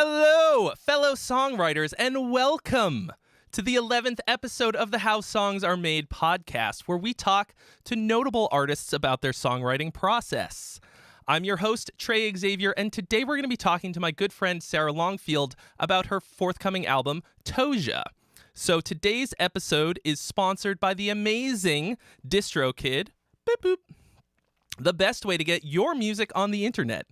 Hello, fellow songwriters, and welcome to the 11th episode of the How Songs Are Made podcast, where we talk to notable artists about their songwriting process. I'm your host, Trey Xavier, and today we're going to be talking to my good friend Sarah Longfield about her forthcoming album, Tosia. So today's episode is sponsored by the amazing DistroKid, boop boop, the best way to get your music on the internet,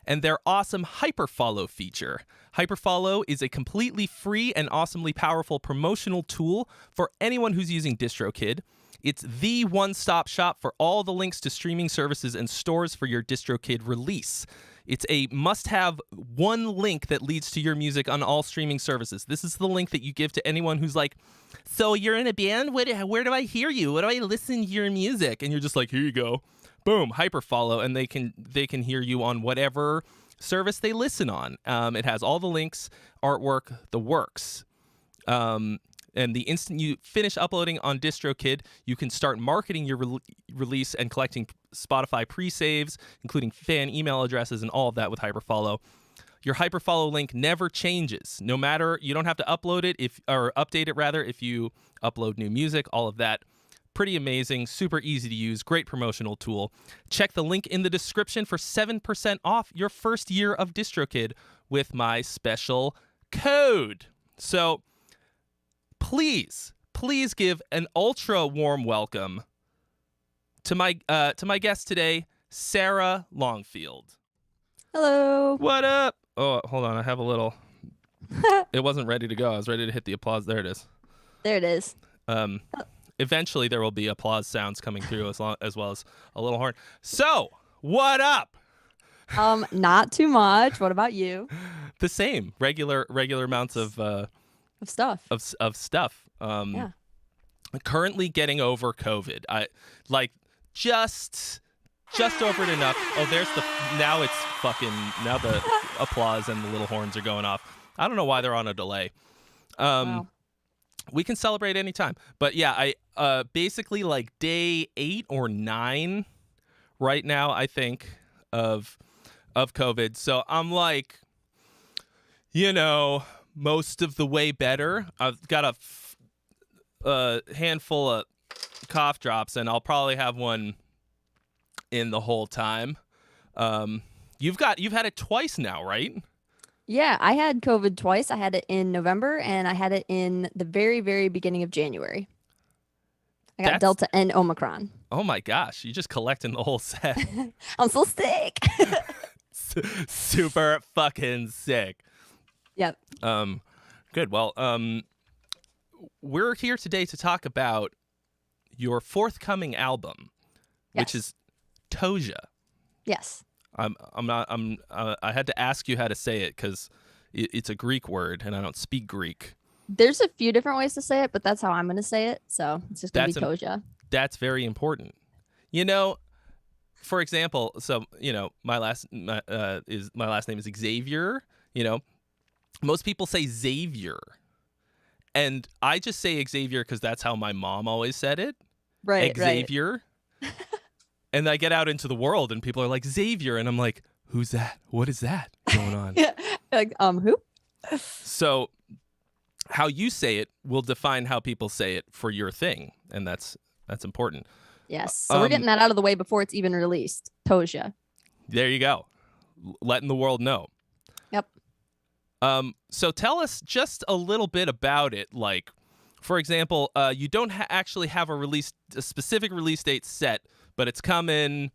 and their awesome Hyperfollow feature. Hyperfollow is a completely free and awesomely powerful promotional tool for anyone who's using DistroKid. It's the one-stop shop for all the links to streaming services and stores for your DistroKid release. It's a must-have one link that leads to your music on all streaming services. This is the link that you give to anyone who's like, so you're in a band? Where do I hear you? Where do I listen to your music? And you're just like, here you go. Boom, Hyperfollow, and they can hear you on whatever service they listen on. It has all the links, artwork, the works. And the instant you finish uploading on DistroKid, you can start marketing your release and collecting Spotify pre-saves, including fan email addresses and all of that with Hyperfollow. Your Hyperfollow link never changes. No matter, you don't have to upload it or update it rather if you upload new music, all of that. Pretty amazing, super easy to use, great promotional tool. Check the link in the description for 7% off your first year of DistroKid with my special code. So please give an ultra warm welcome to my guest today, Sarah Longfield. Hello. What up? Oh, hold on, I have a little. It wasn't ready to go. I was ready to hit the applause. There it is. There it is. Eventually, there will be applause sounds coming through as well as a little horn. So, what up? Not too much. What about you? The same, regular amounts of stuff. Of stuff. Yeah. Currently getting over COVID. I like just over it enough. Oh, there's now the applause and the little horns are going off. I don't know why they're on a delay. Wow. We can celebrate anytime. But yeah, I basically like day 8 or 9 right now, I think, of COVID. So I'm like, most of the way better. I've got a handful of cough drops, and I'll probably have one in the whole time. You've had it twice now, right? Yeah, I had COVID twice. I had it in November, and I had it in the very, very beginning of January. I got Delta and Omicron. Oh my gosh, you're just collecting the whole set. I'm so sick. Super fucking sick. Yep. Good. Well, we're here today to talk about your forthcoming album, which is Tosia. Yes. I had to ask you how to say it because it's a Greek word and I don't speak Greek. There's a few different ways to say it, but that's how I'm going to say it. So it's just going to be Tosia. That's very important. For example, so, my last name is Xavier. Most people say Xavier. And I just say Xavier because that's how my mom always said it. Right. Xavier. And I get out into the world and people are like, Xavier. And I'm like, who's that? What is that going on? Yeah. Like, who? So how you say it will define how people say it for your thing. And that's important. Yes. So we're getting that out of the way before it's even released. Tosia. There you go. Letting the world know. Yep. So tell us just a little bit about it. Like, for example, you don't actually have a specific release date set, but it's coming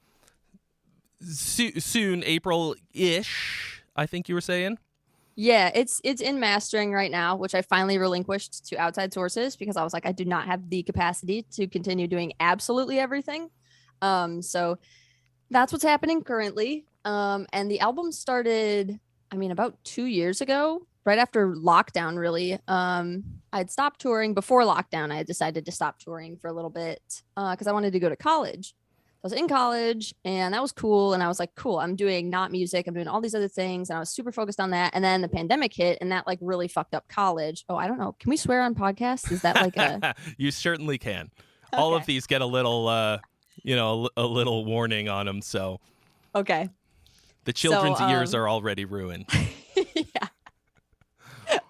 soon, April-ish, I think you were saying. Yeah, it's in mastering right now, which I finally relinquished to outside sources because I was like, I do not have the capacity to continue doing absolutely everything. So that's what's happening currently. And the album started, about 2 years ago, right after lockdown, really. I'd stopped touring before lockdown. I had decided to stop touring for a little bit because I wanted to go to college. I was in college and that was cool. And I was like, cool, I'm doing not music. I'm doing all these other things. And I was super focused on that. And then the pandemic hit and that like really fucked up college. Oh, I don't know. Can we swear on podcasts? Is that like a... You certainly can. Okay. All of these get a little, a little warning on them. So okay. The children's ears are already ruined. Yeah.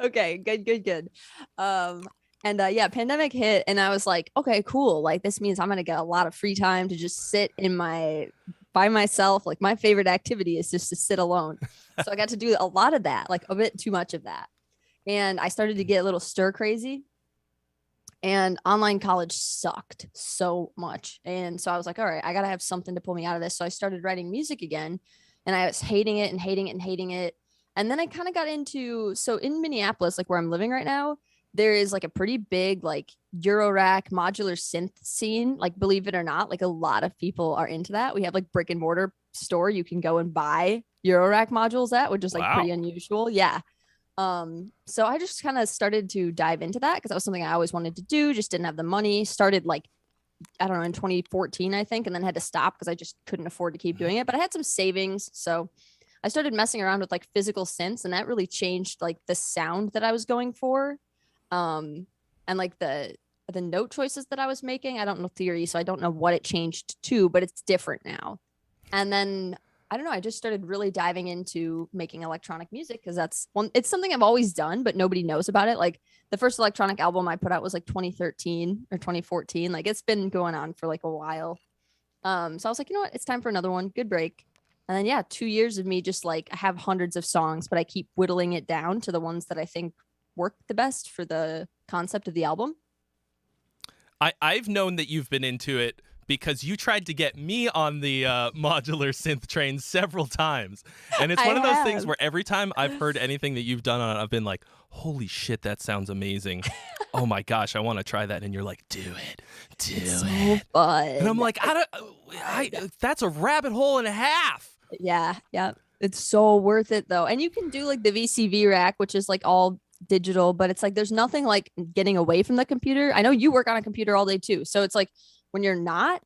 Okay, good. Um, and yeah, pandemic hit, and I was like, okay, cool. Like this means I'm gonna get a lot of free time to just sit in my by myself. Like my favorite activity is just to sit alone. So I got to do a lot of that, like a bit too much of that. And I started to get a little stir crazy. And online college sucked so much. And so I was like, all right, I gotta have something to pull me out of this. So I started writing music again, and I was hating it and hating it and hating it. And then I kind of got into, so in Minneapolis, like where I'm living right now, there is like a pretty big like Eurorack modular synth scene. Like, believe it or not, like a lot of people are into that. We have like brick and mortar store you can go and buy Eurorack modules at, which is like pretty unusual. Yeah. So I just kind of started to dive into that because that was something I always wanted to do, just didn't have the money. Started like, I don't know, in 2014, I think, and then had to stop because I just couldn't afford to keep doing it. But I had some savings. So I started messing around with like physical synths, and that really changed like the sound that I was going for. And like the note choices that I was making. I don't know theory, so I don't know what it changed to, but it's different now. And then I don't know, I just started really diving into making electronic music because it's something I've always done, but nobody knows about it. Like the first electronic album I put out was like 2013 or 2014. Like it's been going on for like a while. So I was like, you know what? It's time for another one. Good break. And then, yeah, 2 years of me just like, I have hundreds of songs, but I keep whittling it down to the ones that I think work the best for the concept of the album. I've known that you've been into it because you tried to get me on the modular synth train several times. And it's one of those things where every time I've heard anything that you've done on it, I've been like, holy shit, that sounds amazing. Oh my gosh, I want to try that. And you're like, do it. So fun. And I'm like, that's a rabbit hole and a half. Yeah. It's so worth it though. And you can do like the VCV rack, which is like all digital, but it's like there's nothing like getting away from the computer. I know you work on a computer all day too. So it's like when you're not,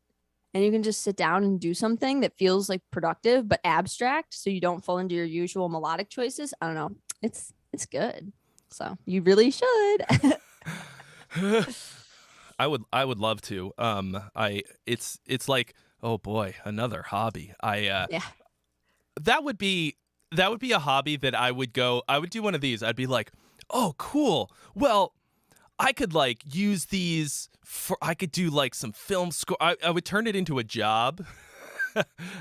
and you can just sit down and do something that feels like productive but abstract, so you don't fall into your usual melodic choices. I don't know. It's good. So you really should. I would love to. It's like, oh boy, another hobby. Yeah. That would be a hobby that I would do one of these. I'd be like, oh, cool. Well, I could like use these I could do like some film score. I would turn it into a job.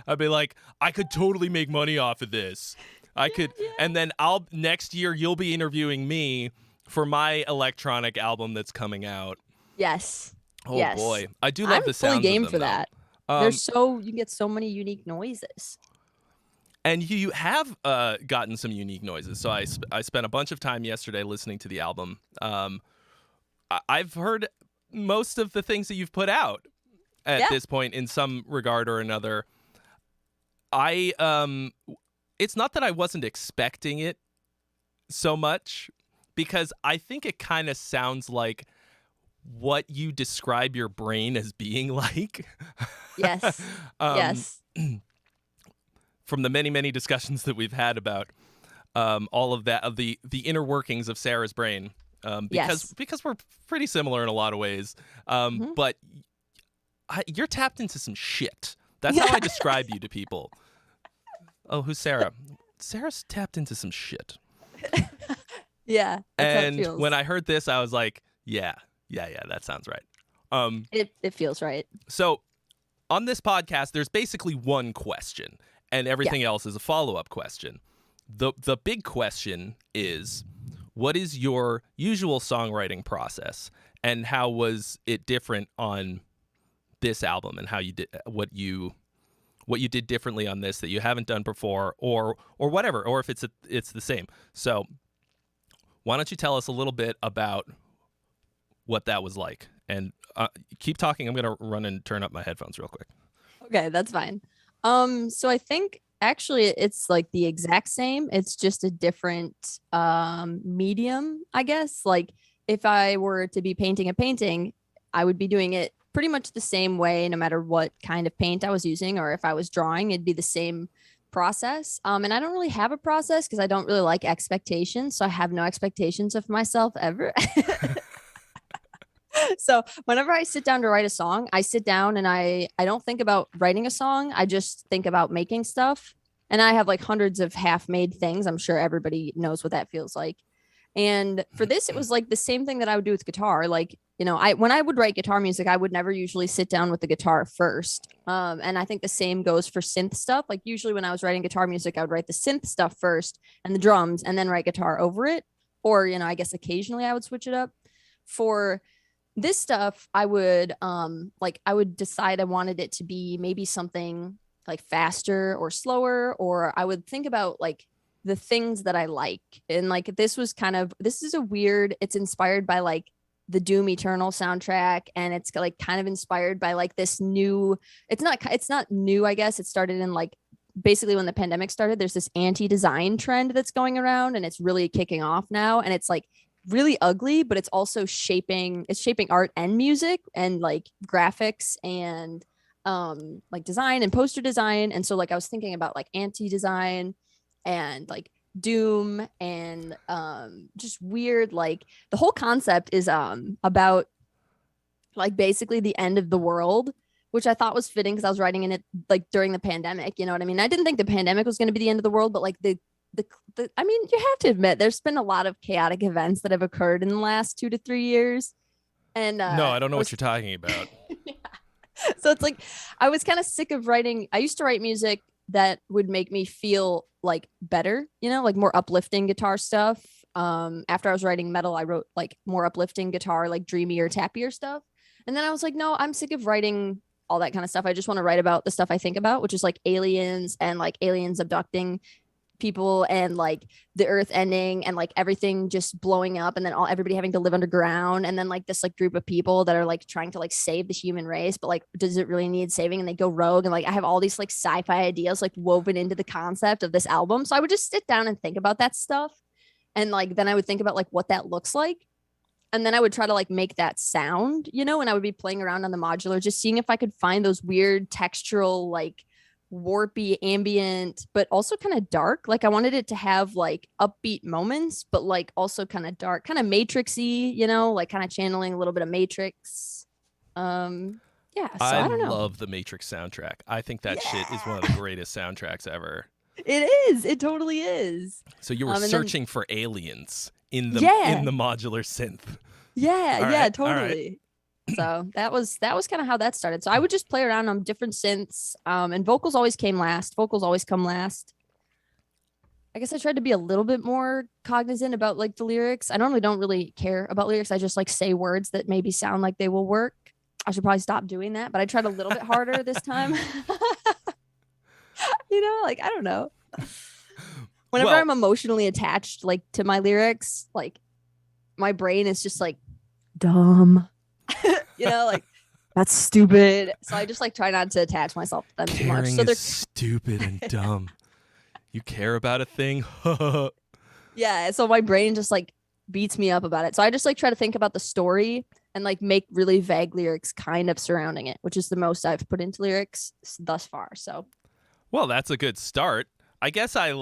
I'd be like, I could totally make money off of this. I could, and then next year you'll be interviewing me for my electronic album that's coming out. Yes. Oh boy, I do love the sounds. I'm fully game of them, for that. You can get so many unique noises. And you have gotten some unique noises. So I spent a bunch of time yesterday listening to the album. I've heard most of the things that you've put out at this point in some regard or another. It's not that I wasn't expecting it so much, because I think it kind of sounds like what you describe your brain as being like. Yes. Yes. From the many, many discussions that we've had about all of that, of the inner workings of Sarah's brain, because we're pretty similar in a lot of ways. But you're tapped into some shit. That's how I describe you to people. Oh, who's Sarah? Sarah's tapped into some shit. Yeah. And when I heard this, I was like, yeah, that sounds right. It feels right. So on this podcast, there's basically one question, and everything else is a follow-up question. The big question is, what is your usual songwriting process, and how was it different on this album, and how you did what you did differently on this that you haven't done before, or whatever, or if it's the same. So why don't you tell us a little bit about what that was like? And keep talking. I'm going to run and turn up my headphones real quick. Okay, that's fine. So I think actually it's like the exact same. It's just a different medium, I guess. Like if I were to be painting a painting, I would be doing it pretty much the same way, no matter what kind of paint I was using, or if I was drawing, it'd be the same process. And I don't really have a process because I don't really like expectations. So I have no expectations of myself ever. So whenever I sit down to write a song, I sit down and I don't think about writing a song. I just think about making stuff. And I have like hundreds of half-made things. I'm sure everybody knows what that feels like. And for this, it was like the same thing that I would do with guitar. Like, when I would write guitar music, I would never usually sit down with the guitar first. And I think the same goes for synth stuff. Like usually when I was writing guitar music, I would write the synth stuff first and the drums and then write guitar over it. Or, I guess occasionally I would switch it up. For this stuff, I would I would decide I wanted it to be maybe something like faster or slower, or I would think about like the things that I like. And like this is it's inspired by like the Doom Eternal soundtrack, and it's like kind of inspired by like this new, it's not new, I guess. It started in like basically when the pandemic started. There's this anti-design trend that's going around, and it's really kicking off now, and it's like really ugly, but it's also shaping art and music and like graphics and like design and poster design. And so like I was thinking about like anti-design and like Doom and just weird, like the whole concept is about like basically the end of the world, which I thought was fitting because I was writing in it like during the pandemic. You know what I mean? I didn't think the pandemic was going to be the end of the world, but like the I mean, you have to admit there's been a lot of chaotic events that have occurred in the last 2 to 3 years. And no, I don't know what you're talking about. Yeah. So it's like I was kind of sick of writing. I used to write music that would make me feel like better, like more uplifting guitar stuff. After I was writing metal, I wrote like more uplifting guitar, like dreamier, tappier stuff. And then I was like, no, I'm sick of writing all that kind of stuff. I just want to write about the stuff I think about, which is like aliens and like aliens abducting people and like the earth ending and like everything just blowing up and then everybody having to live underground, and then like this like group of people that are like trying to like save the human race, but like does it really need saving, and they go rogue. And like I have all these like sci-fi ideas like woven into the concept of this album. So I would just sit down and think about that stuff, and like then I would think about like what that looks like, and then I would try to like make that sound, and I would be playing around on the modular, just seeing if I could find those weird textural, like warpy, ambient, but also kind of dark. Like I wanted it to have like upbeat moments, but like also kind of dark, kind of matrixy, like kind of channeling a little bit of Matrix. Yeah, so I don't know. I love the Matrix soundtrack. I think that shit is one of the greatest soundtracks ever. It is. It totally is. So you were searching for aliens in the modular synth. Yeah, totally. So that was kind of how that started. So I would just play around on different synths, and vocals always came last. Vocals always come last. I guess I tried to be a little bit more cognizant about like the lyrics. I normally don't really care about lyrics. I just like say words that maybe sound like they will work. I should probably stop doing that, but I tried a little bit harder this time. Like I don't know. Whenever I'm emotionally attached like to my lyrics, like my brain is just like dumb. Like that's stupid. So I just like try not to attach myself to them too much. So they're stupid and dumb. You care about a thing? Yeah. So my brain just like beats me up about it. So I just like try to think about the story and like make really vague lyrics kind of surrounding it, which is the most I've put into lyrics thus far. So, well, that's a good start. I guess I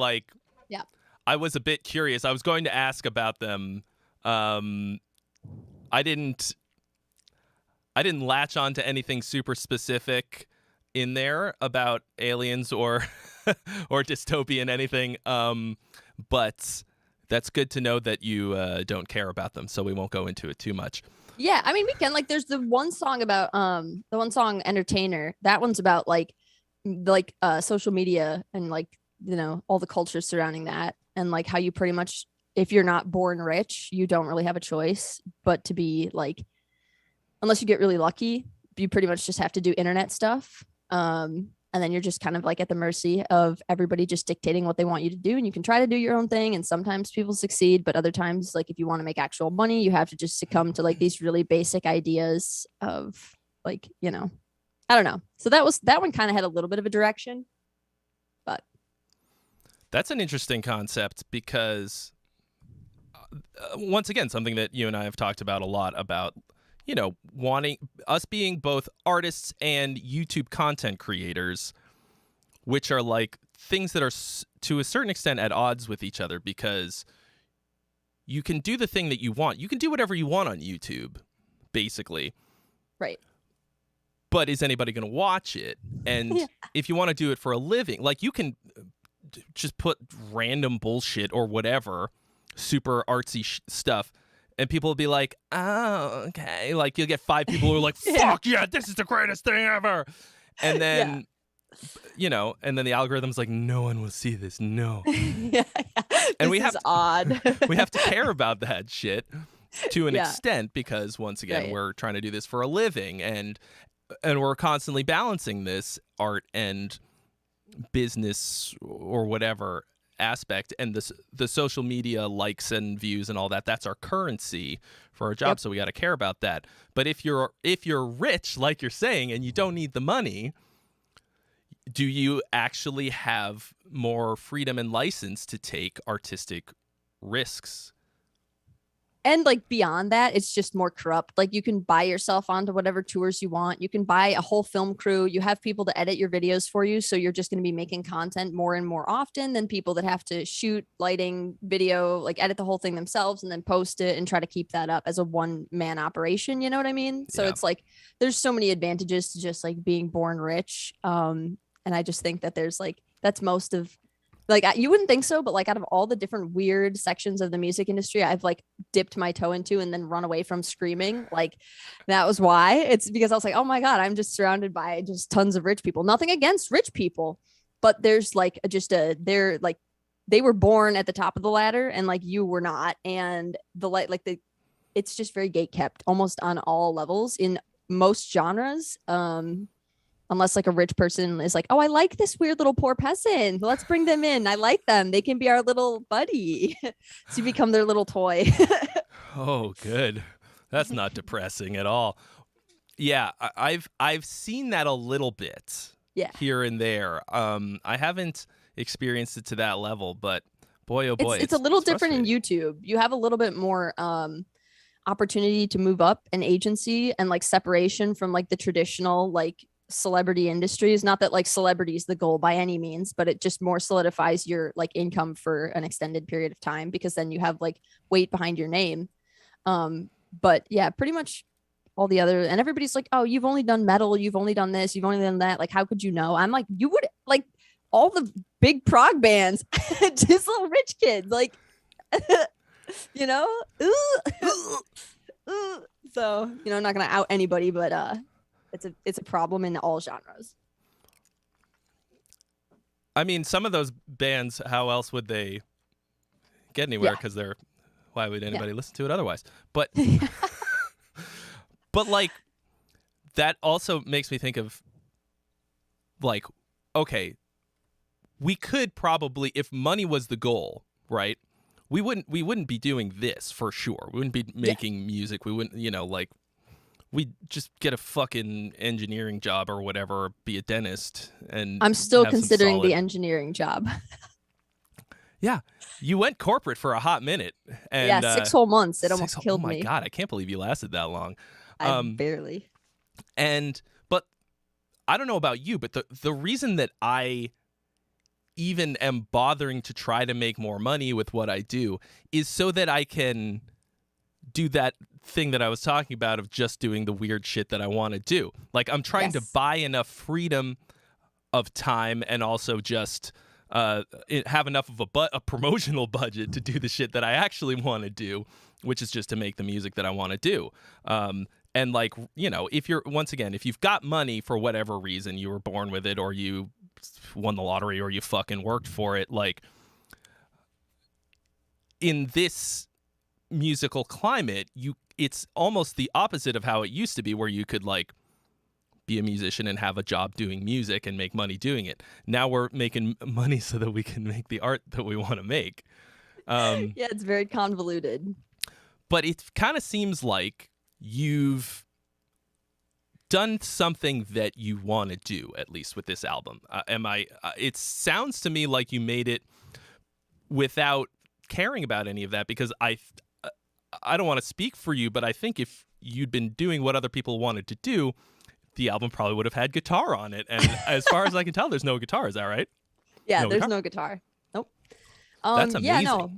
was a bit curious. I was going to ask about them. I didn't latch on to anything super specific in there about aliens or or dystopian anything. But that's good to know that you don't care about them, so we won't go into it too much. Yeah, I mean we can. Like there's the one song about the one song Entertainer. That one's about like social media and like all the culture surrounding that, and like how you pretty much, if you're not born rich, you don't really have a choice but to be like, unless you get really lucky, you pretty much just have to do internet stuff. And then you're just kind of like at the mercy of everybody just dictating what they want you to do. And you can try to do your own thing. And sometimes people succeed, but other times, like if you want to make actual money, you have to just succumb to like these really basic ideas of like, I don't know. So that one kind of had a little bit of a direction, but. That's an interesting concept because once again, something that you and I have talked about a lot about, wanting us being both artists and YouTube content creators, which are like things that are to a certain extent at odds with each other, because you can do the thing that you want. You can do whatever you want on YouTube, basically. Right. But is anybody going to watch it? And if you want to do it for a living, like you can just put random bullshit or whatever super artsy stuff, and people will be like, oh, okay. Like you'll get 5 people who are like, fuck yeah, this is the greatest thing ever. And then, and then the algorithm's like, no one will see this. No. And this is odd. We have to care about that shit to an extent, because once again, we're trying to do this for a living, and we're constantly balancing this art and business or whatever aspect, and the social media likes and views and all that, that's our currency for our job. So we got to care about that. But if you're rich, like you're saying, and you don't need the money, do you actually have more freedom and license to take artistic risks? And like beyond that, it's just more corrupt. Like you can buy yourself onto whatever tours you want. You can buy a whole film crew. You have people to edit your videos for you. So you're just going to be making content more and more often than people that have to shoot, lighting, video, like edit the whole thing themselves and then post it and try to keep that up as a one-man operation. You know what I mean? So it's like there's so many advantages to just like being born rich. And I just think that there's like that's most of like you wouldn't think so, but like out of all the different weird sections of the music industry I've like dipped my toe into and then run away from screaming, like that was why. It's because I was like, oh my god, I'm just surrounded by just tons of rich people. Nothing against rich people, but there's like they're like they were born at the top of the ladder and like you were not, and it's just very gate kept almost on all levels in most genres. Unless like a rich person is like, oh, I like this weird little poor peasant. Let's bring them in. I like them. They can be our little buddy. So you become their little toy. Oh, good. That's not depressing at all. Yeah, I've seen that a little bit here and there. I haven't experienced it to that level, but boy, oh boy. It's a little different in YouTube. You have a little bit more opportunity to move up an agency and like separation from like the traditional like celebrity industries. Not that like celebrity is the goal by any means, but it just more solidifies your like income for an extended period of time, because then you have like weight behind your name. But yeah, pretty much all the other, and everybody's like, oh, you've only done metal, you've only done this, you've only done that, like how could you know? I'm like, you would like all the big prog bands just little rich kids like you know. So I'm not gonna out anybody, but it's a problem in all genres. I mean, some of those bands, how else would they get anywhere? Because why would anybody listen to it otherwise? But but like that also makes me think of like, okay, we could probably, if money was the goal, right? We wouldn't be doing this for sure. We wouldn't be making music. We wouldn't, like, we'd just get a fucking engineering job or whatever, or be a dentist. And I'm still considering the engineering job. Yeah. You went corporate for a hot minute. And, 6 whole months. It almost killed me. Oh my God. I can't believe you lasted that long. Barely. But I don't know about you, but the reason that I even am bothering to try to make more money with what I do is so that I can do that thing that I was talking about of just doing the weird shit that I want to do. Like I'm trying to buy enough freedom of time and also just have enough of a promotional budget to do the shit that I actually want to do, which is just to make the music that I want to do. And like, if you've got money for whatever reason, you were born with it, or you won the lottery, or you fucking worked for it, like in this musical climate, it's almost the opposite of how it used to be, where you could like be a musician and have a job doing music and make money doing it. Now we're making money so that we can make the art that we want to make. It's very convoluted. But it kind of seems like you've done something that you want to do, at least with this album. It sounds to me like you made it without caring about any of that, because I don't want to speak for you, but I think if you'd been doing what other people wanted to do, the album probably would have had guitar on it. And as far as I can tell, there's no guitar. Is that right? Yeah, there's no guitar. Nope. That's amazing. Yeah, no.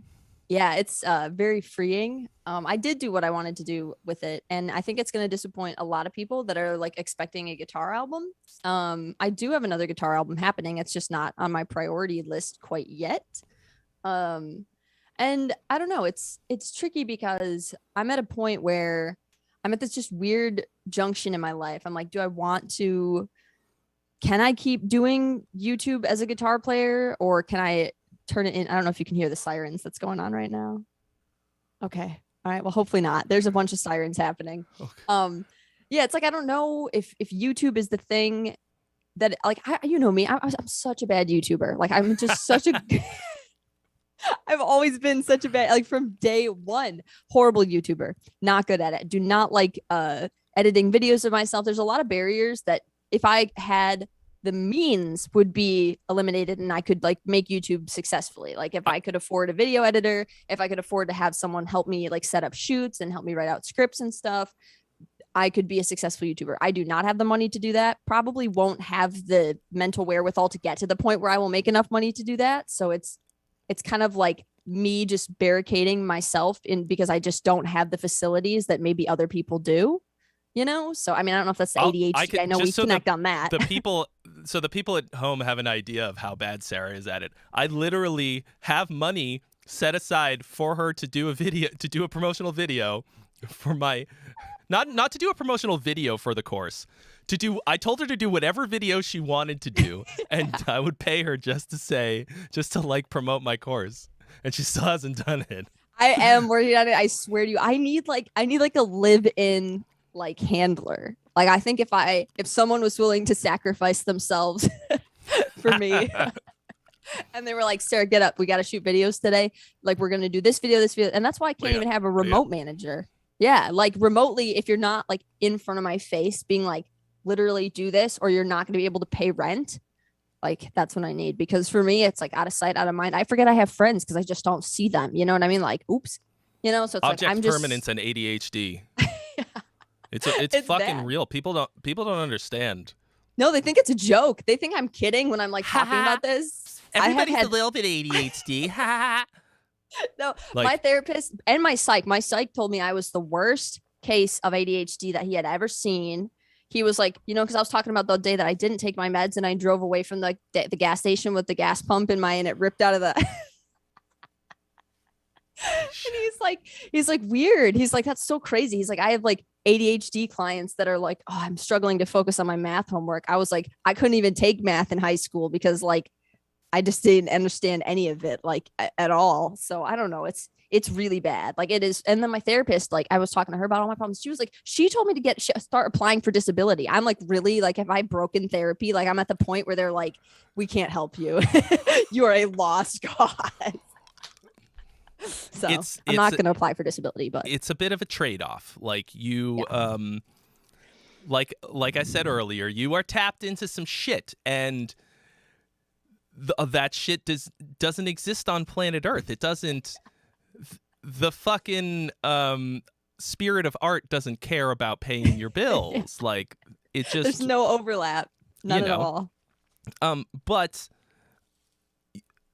Yeah, it's very freeing. I did do what I wanted to do with it, and I think it's going to disappoint a lot of people that are like expecting a guitar album. I do have another guitar album happening. It's just not on my priority list quite yet. And I don't know, it's tricky because I'm at a point where I'm at this just weird junction in my life. I'm like, do I want to can I keep doing YouTube as a guitar player or can I turn it in? I don't know if you can hear the sirens that's going on right now. Okay. All right. Well, hopefully not. There's a bunch of sirens happening. Okay. Yeah, it's like I don't know if YouTube is the thing that like you know me, I'm such a bad YouTuber. Like I'm just such a I've always been such a bad like from day one, horrible YouTuber. Not good at it. Do not like editing videos of myself. There's a lot of barriers that if I had the means would be eliminated and I could like make YouTube successfully. Like if I could afford a video editor, if I could afford to have someone help me like set up shoots and help me write out scripts and stuff, I could be a successful YouTuber. I do not have the money to do that. Probably won't have the mental wherewithal to get to the point where I will make enough money to do that. So it's kind of like me just barricading myself in because I just don't have the facilities that maybe other people do. You know, so I mean, I don't know if that's the ADHD. I know we connect on that. The people at home have an idea of how bad Sarah is at it. I literally have money set aside for her to do a promotional video for my, not to do a promotional video for the course. I told her to do whatever video she wanted to do, and I would pay her just to like promote my course, and she still hasn't done it. I am working on it. I swear to you, I need like a live-in like handler. Like I think if someone was willing to sacrifice themselves for me and they were like, Sarah, get up, we got to shoot videos today, like we're gonna do this video, and that's why I can't even have a remote manager. Yeah, like remotely, if you're not like in front of my face being like literally do this or you're not going to be able to pay rent, like that's what I need. Because for me it's like out of sight out of mind. I forget I have friends because I just don't see them, you know what I mean? Like oops, you know. So it's object like I'm just permanence and ADHD. Yeah. It's fucking bad. real. People don't understand. No, they think it's a joke. They think I'm kidding when I'm like talking about this. Everybody's a little bit ADHD. No, like, my therapist and my psych told me I was the worst case of ADHD that he had ever seen. He was like, you know, because I was talking about the day that I didn't take my meds and I drove away from the gas station with the gas pump in and it ripped out of the. And he's like weird. He's like, that's so crazy. He's like, I have like ADHD clients that are like, oh, I'm struggling to focus on my math homework. I was like, I couldn't even take math in high school because like I just didn't understand any of it like at all. So I don't know. It's really bad. Like it is. And then my therapist, like I was talking to her about all my problems. She was like, she told me to start applying for disability. I'm like, really? Like, have I broken therapy? Like I'm at the point where they're like, we can't help you. You are a lost cause. So I'm not going to apply for disability, but it's a bit of a trade-off. Like you, like I said earlier, you are tapped into some shit, and that shit doesn't exist on planet Earth. It doesn't. The fucking spirit of art doesn't care about paying your bills. Like it just there's no overlap, none at all. But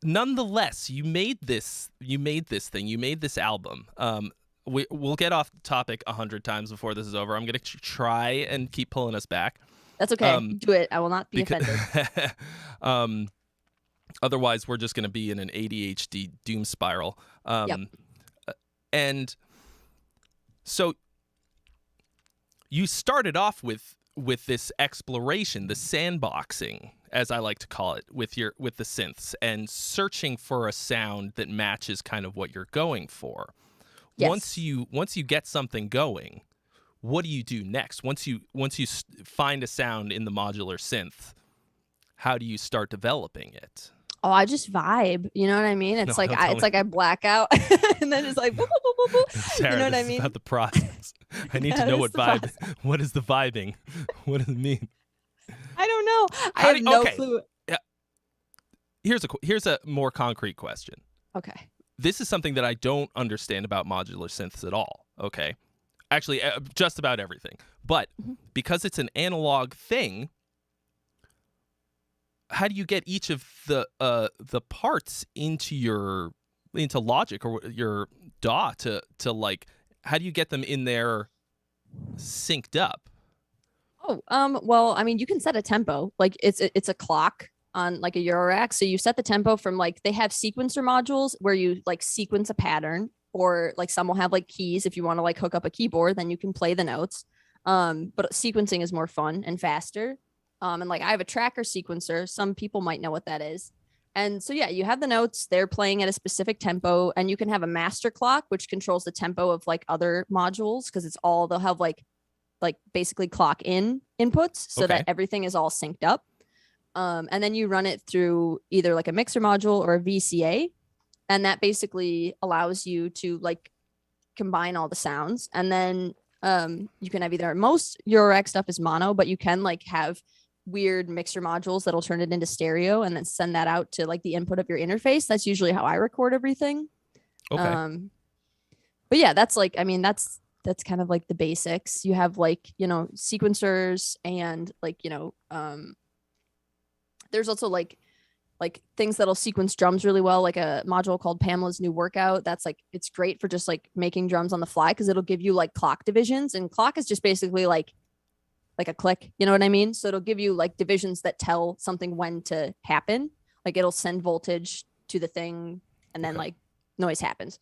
nonetheless, you made this album. We'll get off topic 100 times before this is over. I'm gonna try and keep pulling us back. That's okay. Do it. I will not be offended. Otherwise, we're just gonna be in an ADHD doom spiral. Yep. And so you started off with this exploration, the sandboxing, as I like to call it, with the synths and searching for a sound that matches kind of what you're going for. Yes. Once you get something going, what do you do next? Once you find a sound in the modular synth, how do you start developing it? Oh, I just vibe. You know what I mean? It's like I black out and then it's like, boop, boop, boop, boop. Sarah, you know what I mean? About the process. I need to know what vibe. What is the vibing? What does it mean? I don't know. I have no clue. Yeah. Here's a more concrete question. Okay. This is something that I don't understand about modular synths at all. Okay. Actually, just about everything. But because it's an analog thing, how do you get each of the parts into Logic or your DAW to like, how do you get them in there synced up? Oh, well, I mean, you can set a tempo. Like it's a clock on like a Euro rack. So you set the tempo from like, they have sequencer modules where you like sequence a pattern, or like some will have like keys. If you want to like hook up a keyboard, then you can play the notes. But sequencing is more fun and faster. And like I have a tracker sequencer. Some people might know what that is. And so, yeah, you have the notes, they're playing at a specific tempo, and you can have a master clock, which controls the tempo of like other modules, because it's all, they'll have like basically clock in inputs so that everything is all synced up. And then you run it through either like a mixer module or a VCA. And that basically allows you to like combine all the sounds. And then you can have either, most Eurorack stuff is mono, but you can like have weird mixer modules that'll turn it into stereo and then send that out to like the input of your interface. That's usually how I record everything. But yeah, that's like, I mean, that's kind of like the basics. You have like, you know, sequencers and like, you know, there's also like things that'll sequence drums really well, like a module called Pamela's New Workout. That's like, it's great for just like making drums on the fly, because it'll give you like clock divisions, and clock is just basically like a click, you know what I mean? So it'll give you like divisions that tell something when to happen. Like it'll send voltage to the thing, and then like noise happens.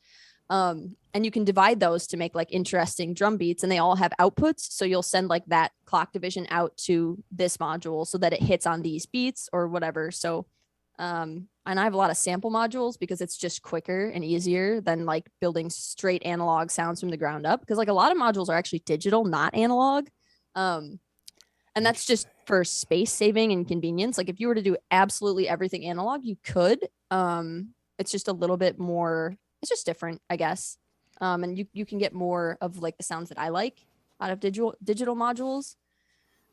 And you can divide those to make like interesting drum beats, and they all have outputs. So you'll send like that clock division out to this module so that it hits on these beats or whatever. So, and I have a lot of sample modules because it's just quicker and easier than like building straight analog sounds from the ground up. Because like a lot of modules are actually digital, not analog. And that's just for space saving and convenience. Like if you were to do absolutely everything analog, you could. It's just a little bit more, it's just different, I guess. And you can get more of like the sounds that I like out of digital modules.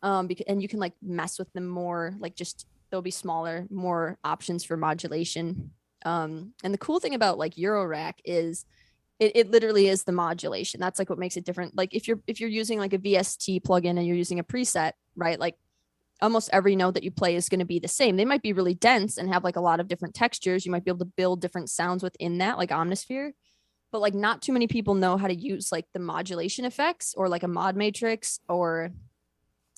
And you can like mess with them more, like just there'll be smaller, more options for modulation. And the cool thing about like Eurorack is it literally is the modulation. That's like what makes it different. Like if you're using like a VST plugin and you're using a preset, right? Like almost every note that you play is going to be the same. They might be really dense and have like a lot of different textures. You might be able to build different sounds within that, like Omnisphere. But like not too many people know how to use like the modulation effects or like a mod matrix, or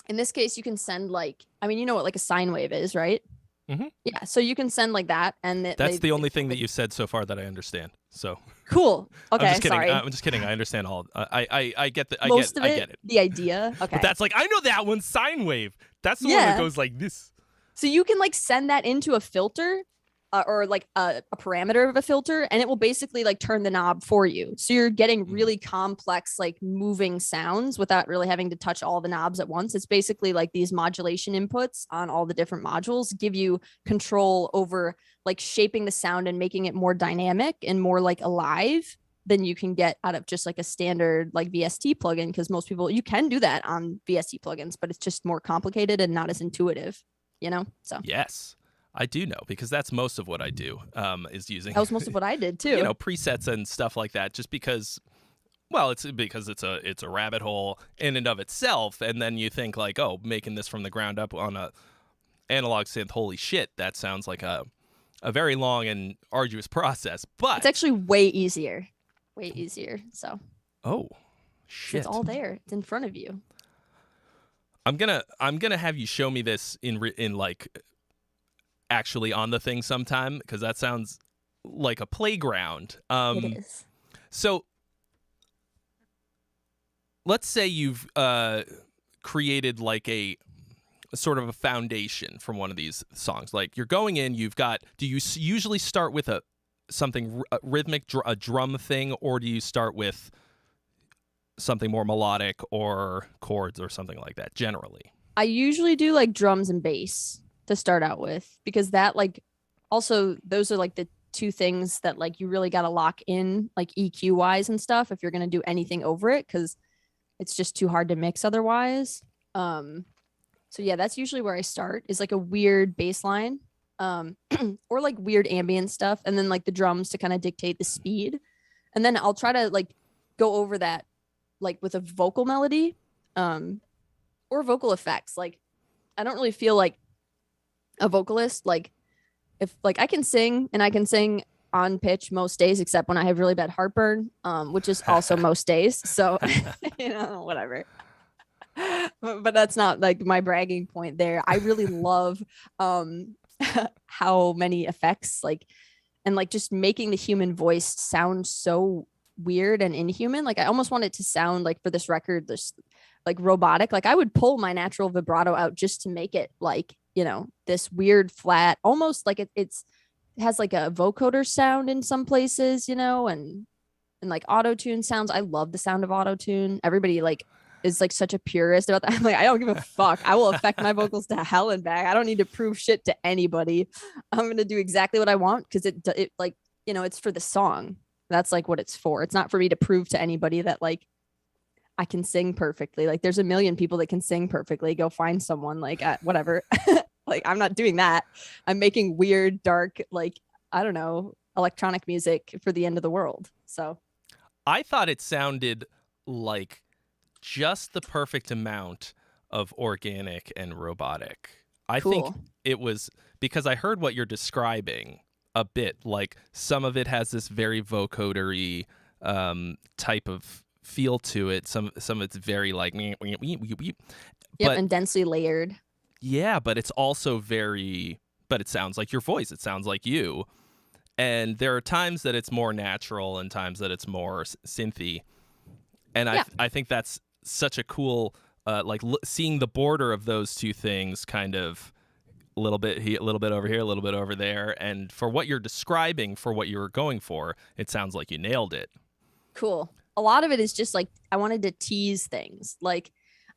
in this case, you can send like, I mean, you know what like a sine wave is, right? Mm-hmm. Yeah. So you can send like that. And that's the only thing that you've said so far that I understand. So cool. Okay. I'm just kidding. Sorry. I'm just kidding. I understand all. I get the. I get it. The idea. Okay. But that's like, I know that one, sine wave. That's the one that goes like this. So you can like send that into a filter or like a parameter of a filter, and it will basically like turn the knob for you. So you're getting really complex, like moving sounds without really having to touch all the knobs at once. It's basically like these modulation inputs on all the different modules give you control over like shaping the sound and making it more dynamic and more like alive than you can get out of just like a standard like VST plugin. Because most people, you can do that on VST plugins, but it's just more complicated and not as intuitive, you know? So yes. I do know, because that's most of what I do, is using. That was most of what I did too. You know, presets and stuff like that, just because, well, it's a rabbit hole in and of itself. And then you think like, oh, making this from the ground up on a analog synth, holy shit, that sounds like a very long and arduous process. But it's actually way easier. So. Oh, shit! It's all there. It's in front of you. I'm gonna have you show me this in like. Actually on the thing sometime, because that sounds like a playground. It is. So let's say you've created like a sort of a foundation from one of these songs. Like you're going in, do you usually start with something rhythmic, a drum thing, or do you start with something more melodic or chords or something like that generally? I usually do like drums and bass to start out with, because that like also those are like the two things that like you really got to lock in like EQ wise and stuff if you're going to do anything over it, because it's just too hard to mix otherwise. So yeah, that's usually where I start, is like a weird bass line or like weird ambient stuff, and then like the drums to kind of dictate the speed, and then I'll try to like go over that like with a vocal melody or vocal effects. Like I don't really feel like a vocalist, like if like I can sing, and I can sing on pitch most days except when I have really bad heartburn, which is also most days, so you know, whatever. But that's not like my bragging point there. I really love how many effects like and like just making the human voice sound so weird and inhuman. Like I almost want it to sound like for this record, this like robotic. Like I would pull my natural vibrato out just to make it like, this weird flat, almost like it has like a vocoder sound in some places, and like auto tune sounds. I love the sound of auto tune. Everybody like is like such a purist about that. I'm like, I don't give a fuck. I will affect my vocals to hell and back. I don't need to prove shit to anybody. I'm gonna do exactly what I want because it like it's for the song. That's like what it's for. It's not for me to prove to anybody that like I can sing perfectly. Like there's a million people that can sing perfectly. Go find someone like whatever. Like I'm not doing that. I'm making weird, dark, like I don't know, electronic music for the end of the world. So I thought it sounded like just the perfect amount of organic and robotic. I cool. think it was because I heard what you're describing a bit. Like some of it has this very vocoder-y type of feel to it. Some of it's very like yep, and densely layered. Yeah, but it's also but it sounds like your voice. It sounds like you. And there are times that it's more natural and times that it's more synthy. And yeah. I think that's such a cool, seeing the border of those two things kind of a little bit over here, a little bit over there. And for what you're describing, for what you were going for, it sounds like you nailed it. Cool. A lot of it is just like, I wanted to tease things. Like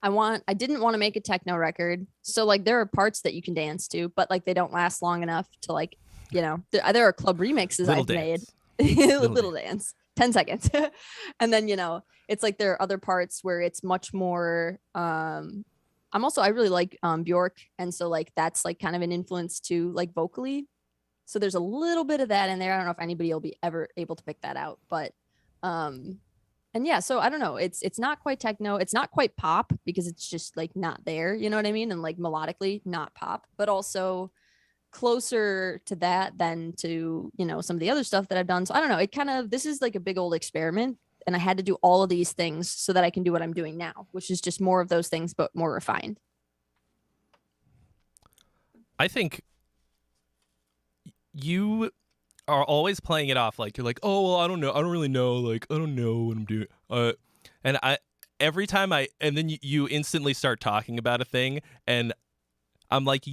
I didn't want to make a techno record. So like there are parts that you can dance to, but like they don't last long enough to like, there are club remixes I've made. Little dance. 10 seconds. And then, it's like there are other parts where it's much more I really like Bjork. And so like that's like kind of an influence too, like vocally. So there's a little bit of that in there. I don't know if anybody will be ever able to pick that out, but and yeah, so I don't know. It's not quite techno. It's not quite pop because it's just like not there. You know what I mean? And like melodically not pop, but also closer to that than to, some of the other stuff that I've done. So I don't know. This is like a big old experiment. And I had to do all of these things so that I can do what I'm doing now, which is just more of those things, but more refined. I think you are always playing it off like you're like, oh, well, I don't know. I don't really know. Like, I don't know what I'm doing. And every time and then you instantly start talking about a thing and I'm like,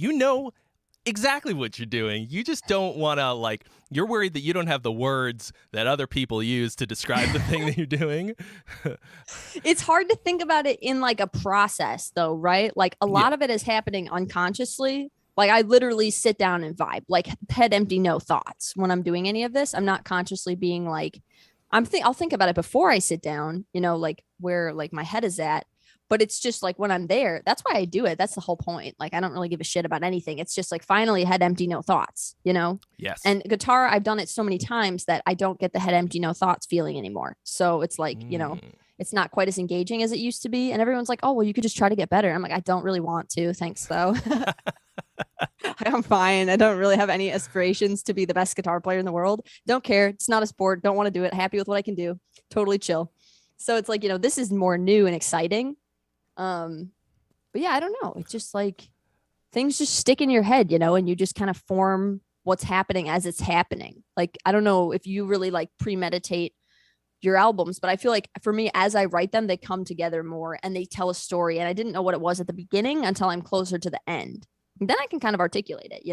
exactly what you're doing. You just don't want to like, you're worried that you don't have the words that other people use to describe the thing that you're doing. It's hard to think about it in like a process though, right? Like a lot of it is happening unconsciously. Like I literally sit down and vibe, like head empty, no thoughts when I'm doing any of this. I'm not consciously being like, I'll think about it before I sit down, like where like my head is at. But it's just like when I'm there, that's why I do it. That's the whole point. Like, I don't really give a shit about anything. It's just like finally head empty, no thoughts, Yes. And guitar, I've done it so many times that I don't get the head empty, no thoughts feeling anymore. So it's like, it's not quite as engaging as it used to be. And everyone's like, oh, well, you could just try to get better. I'm like, I don't really want to. Thanks, though. I'm fine. I don't really have any aspirations to be the best guitar player in the world. Don't care. It's not a sport. Don't want to do it. Happy with what I can do. Totally chill. So it's like, this is more new and exciting. But yeah, I don't know. It's just like things just stick in your head, and you just kind of form what's happening as it's happening. Like, I don't know if you really like premeditate your albums, but I feel like for me, as I write them, they come together more and they tell a story. And I didn't know what it was at the beginning until I'm closer to the end. And then I can kind of articulate it,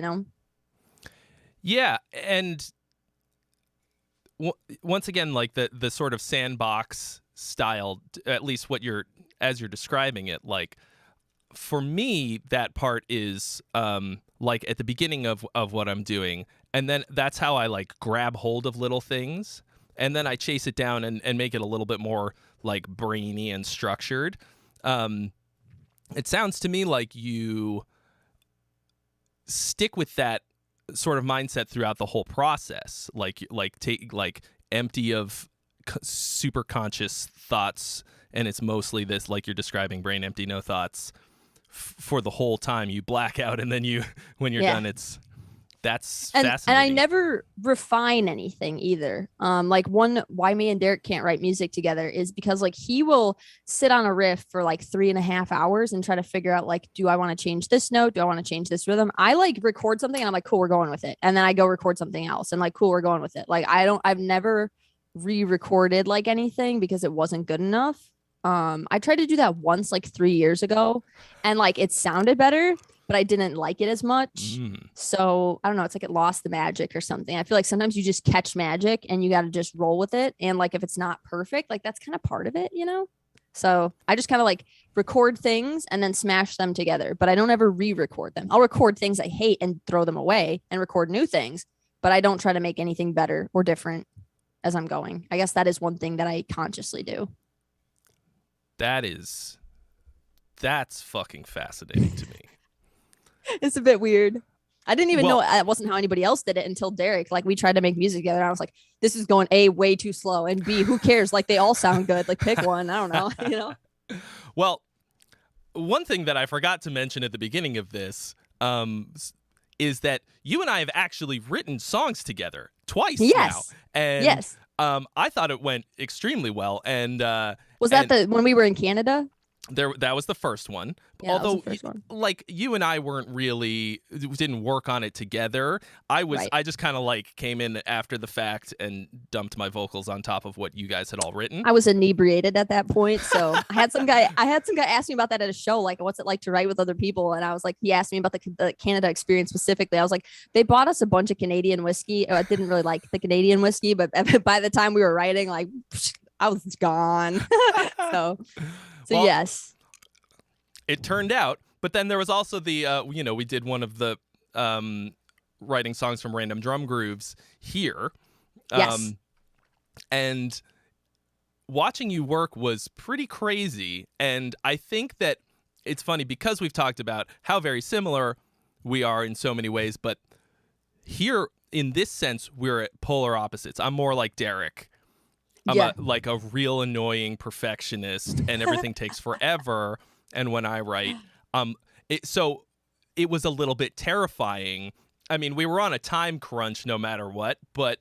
Yeah. And once again, like the sort of sandbox style, at least as you're describing it, like for me, that part is like at the beginning of what I'm doing. And then that's how I like grab hold of little things. And then I chase it down and make it a little bit more like brainy and structured. It sounds to me like you stick with that sort of mindset throughout the whole process. Like empty of super conscious thoughts. And it's mostly this, like you're describing, brain empty, no thoughts for the whole time. You black out, and then when you're done, That's and fascinating. I never refine anything either. Like one why me and Derek can't write music together is because like he will sit on a riff for like 3.5 hours and try to figure out like, do I want to change this note? Do I want to change this rhythm? I like record something and I'm like, cool, we're going with it. And then I go record something else and like, cool, we're going with it. Like I've never re-recorded like anything because it wasn't good enough. I tried to do that once like 3 years ago and like it sounded better, but I didn't like it as much. So I don't know. It's like it lost the magic or something. I feel like sometimes you just catch magic and you got to just roll with it. And like if it's not perfect, like that's kind of part of it, you know? So I just kind of like record things and then smash them together, but I don't ever re-record them. I'll record things I hate and throw them away and record new things, but I don't try to make anything better or different as I'm going. I guess that is one thing that I consciously do. That's fucking fascinating to me. It's a bit weird. I didn't even know that wasn't how anybody else did it until Derek. Like we tried to make music together. And I was like, this is going A, way too slow, and B, who cares? Like they all sound good. Like pick one. I don't know. You know. Well, one thing that I forgot to mention at the beginning of this is that you and I have actually written songs together twice now. And yes. I thought it went extremely well. And was that when we were in Canada? That was the first one. Yeah, although that was the first one. Like you and I didn't work on it together. I just kind of like came in after the fact and dumped my vocals on top of what you guys had all written. I was inebriated at that point, so I had some guy ask me about that at a show, like what's it like to write with other people, and I was like, he asked me about the Canada experience specifically. I was like, they bought us a bunch of Canadian whiskey. I didn't really like the Canadian whiskey, but by the time we were writing, like I was gone. So well, yes, it turned out. But then there was also the we did one of the writing songs from Random Drum Grooves here. Yes. And watching you work was pretty crazy. And I think that it's funny because we've talked about how very similar we are in so many ways. But here, in this sense, we're at polar opposites. I'm more like Derek. I'm like a real annoying perfectionist, and everything takes forever. And when I write, so it was a little bit terrifying. I mean, we were on a time crunch no matter what, but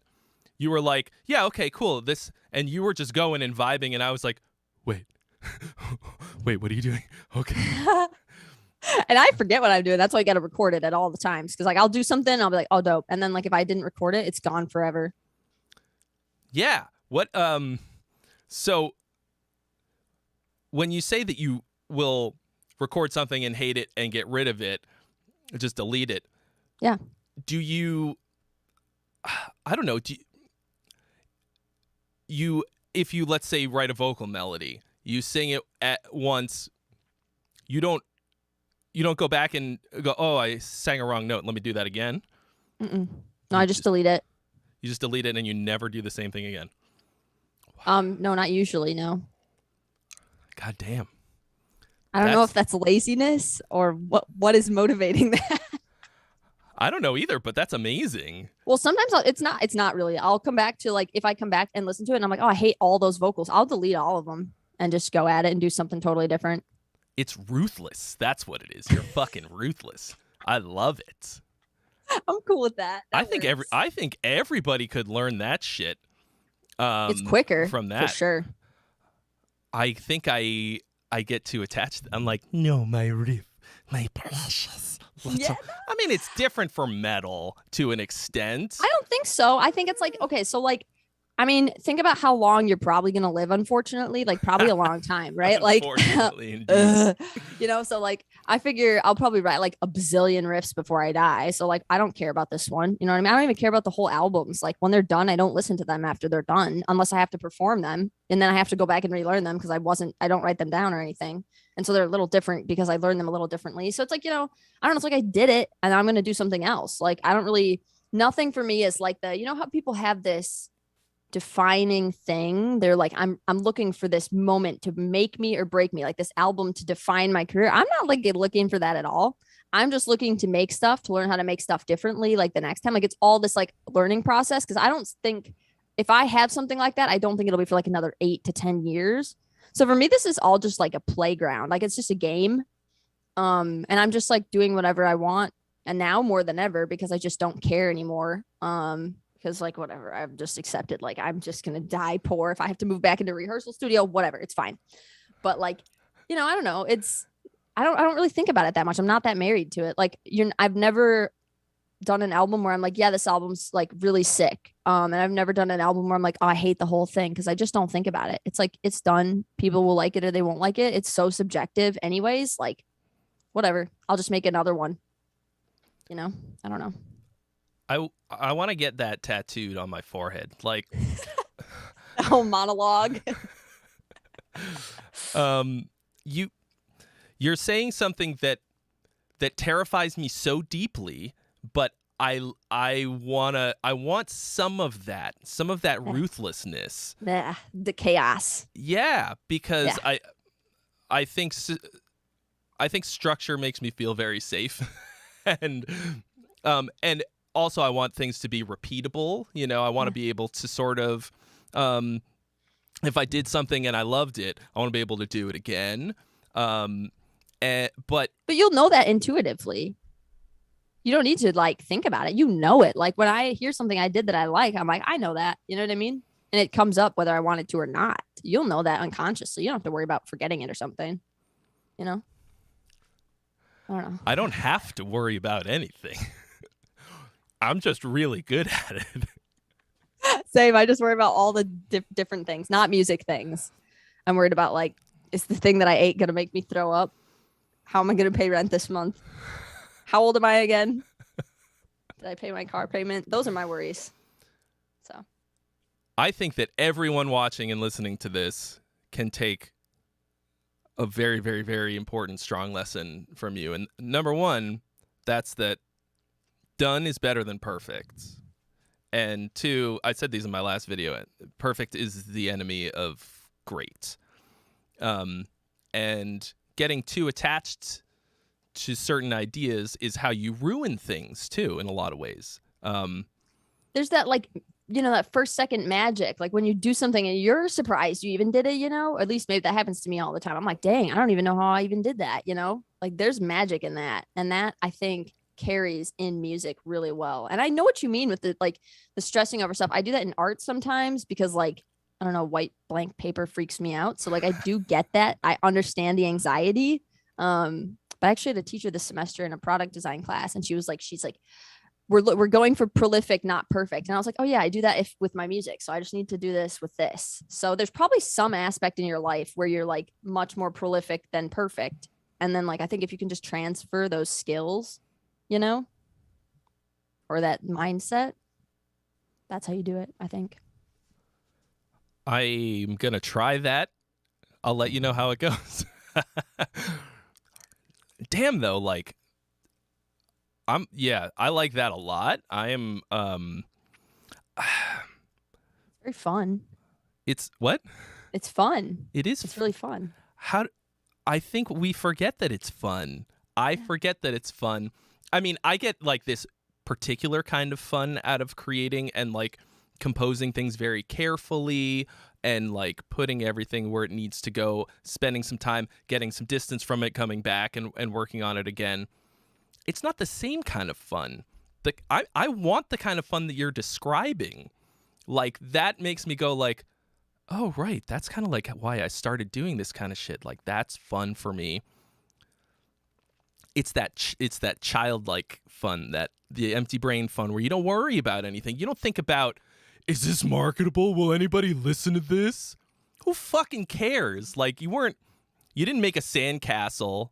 you were like, yeah, okay, cool. And you were just going and vibing, and I was like, wait, what are you doing? Okay. And I forget what I'm doing. That's why I got to record it at all the times. Because like I'll do something, I'll be like, oh, dope. And then like if I didn't record it, it's gone forever. Yeah. What so when you say that you will record something and hate it and get rid of it, just delete it. Yeah. Do you I don't know, if you let's say write a vocal melody, you sing it at once, you don't go back and go, "Oh, I sang a wrong note. Let me do that again." No, I just delete it. You just delete it and you never do the same thing again. No, not usually. No. God damn. I don't know if that's laziness or what is motivating that. I don't know either, but that's amazing. Well, sometimes it's not really. I'll come back to like, if I come back and listen to it and I'm like, oh, I hate all those vocals. I'll delete all of them and just go at it and do something totally different. It's ruthless. That's what it is. You're fucking ruthless. I love it. I'm cool with that. I think everybody could learn that shit. It's quicker from that. For sure. I think I get too attached. I'm like, no, my riff, my precious. Yeah. I mean, it's different for metal to an extent. I don't think so. I think it's like, okay, so like, I mean, think about how long you're probably going to live, unfortunately, like probably a long time, right? Like, so like, I figure I'll probably write like a bazillion riffs before I die. So like, I don't care about this one. You know what I mean? I don't even care about the whole albums. Like when they're done, I don't listen to them after they're done unless I have to perform them. And then I have to go back and relearn them because I don't write them down or anything. And so they're a little different because I learned them a little differently. So it's like, I don't know. It's like I did it and I'm going to do something else. Like nothing for me is like how people have this defining thing. They're like, I'm looking for this moment to make me or break me, like this album to define my career. I'm not like looking for that at all. I'm just looking to make stuff, to learn how to make stuff differently. Like the next time, like it's all this like learning process. Cause I don't think if I have something like that, I don't think it'll be for like another 8 to 10 years. So for me, this is all just like a playground. Like it's just a game. And I'm just like doing whatever I want And now more than ever, because I just don't care anymore. Because like whatever, I've just accepted like I'm just gonna die poor if I have to move back into rehearsal studio, whatever, it's fine. But like, I don't know. I don't really think about it that much. I'm not that married to it. Like I've never done an album where I'm like, yeah, this album's like really sick. And I've never done an album where I'm like, oh, I hate the whole thing, because I just don't think about it. It's like it's done. People will like it or they won't like it. It's so subjective anyways. Like whatever. I'll just make another one. I don't know. I want to get that tattooed on my forehead. Like Oh, monologue. You're saying something that terrifies me so deeply, but I want some of that ruthlessness. The chaos. Yeah, because I think structure makes me feel very safe. and also I want things to be repeatable. I want to be able to sort of if I did something and I loved it, I want to be able to do it again. But you'll know that intuitively. You don't need to like think about it. You know it. Like when I hear something I did that I like, I'm like, I know that. You know what I mean? And it comes up whether I want it to or not. You'll know that unconsciously. You don't have to worry about forgetting it or something. I don't know. I don't have to worry about anything. I'm just really good at it. Same. I just worry about all the different things, not music things. I'm worried about like, is the thing that I ate going to make me throw up? How am I going to pay rent this month? How old am I again? Did I pay my car payment? Those are my worries. So I think that everyone watching and listening to this can take a very, very, very important, strong lesson from you. And number one, that's that done is better than perfect. And two, I said these in my last video, perfect is the enemy of great. And getting too attached to certain ideas is how you ruin things too, in a lot of ways. There's that like, that first second magic, like when you do something and you're surprised you even did it, or at least maybe that happens to me all the time. I'm like, dang, I don't even know how I even did that. Like there's magic in that. And that I think carries in music really well. And I know what you mean with the stressing over stuff. I do that in art sometimes because like, I don't know, white blank paper freaks me out. So like, I do get that. I understand the anxiety. But I actually had a teacher this semester in a product design class, and she's like, we're going for prolific, not perfect. And I was like, oh yeah, I do that with my music. So I just need to do this with this. So there's probably some aspect in your life where you're like much more prolific than perfect. And then like, I think if you can just transfer those skills, or that mindset, that's how you do it, I think. I'm going to try that. I'll let you know how it goes. Damn, though, like, I like that a lot. I am, very fun. It's what? It's fun. It is. It's really fun. I think we forget that it's fun. I forget that it's fun. I mean, I get like this particular kind of fun out of creating and like composing things very carefully and like putting everything where it needs to go, spending some time, getting some distance from it, coming back and working on it again. It's not the same kind of fun. I want the kind of fun that you're describing. Like that makes me go like, oh, right. That's kind of like why I started doing this kind of shit. Like that's fun for me. It's that childlike fun, that the empty brain fun where you don't worry about anything. You don't think about, is this marketable? Will anybody listen to this? Who fucking cares? Like you didn't make a sandcastle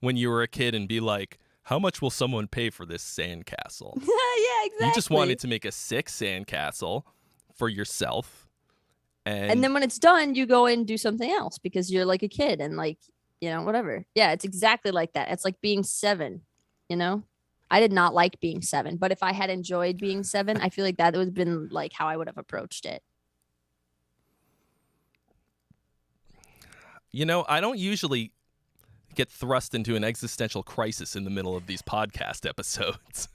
when you were a kid and be like, how much will someone pay for this sandcastle? Yeah, exactly. You just wanted to make a sick sandcastle for yourself. And then when it's done, you go and do something else because you're like a kid and like, whatever. Yeah, it's exactly like that. It's like being 7, I did not like being 7, but if I had enjoyed being 7, I feel like that would have been like how I would have approached it. I don't usually get thrust into an existential crisis in the middle of these podcast episodes.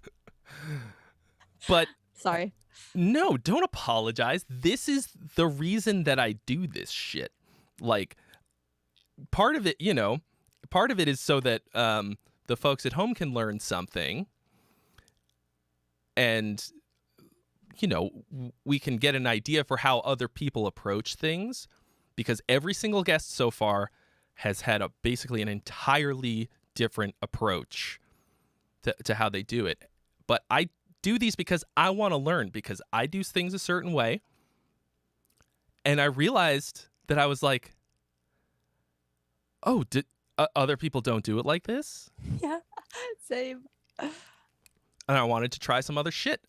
But sorry. No, don't apologize. This is the reason that I do this shit. Like part of it is so that the folks at home can learn something, and we can get an idea for how other people approach things, because every single guest so far has had basically an entirely different approach to how they do it. But I do these because I want to learn, because I do things a certain way. And I realized that I was like, oh, other people don't do it like this? Yeah, same. And I wanted to try some other shit.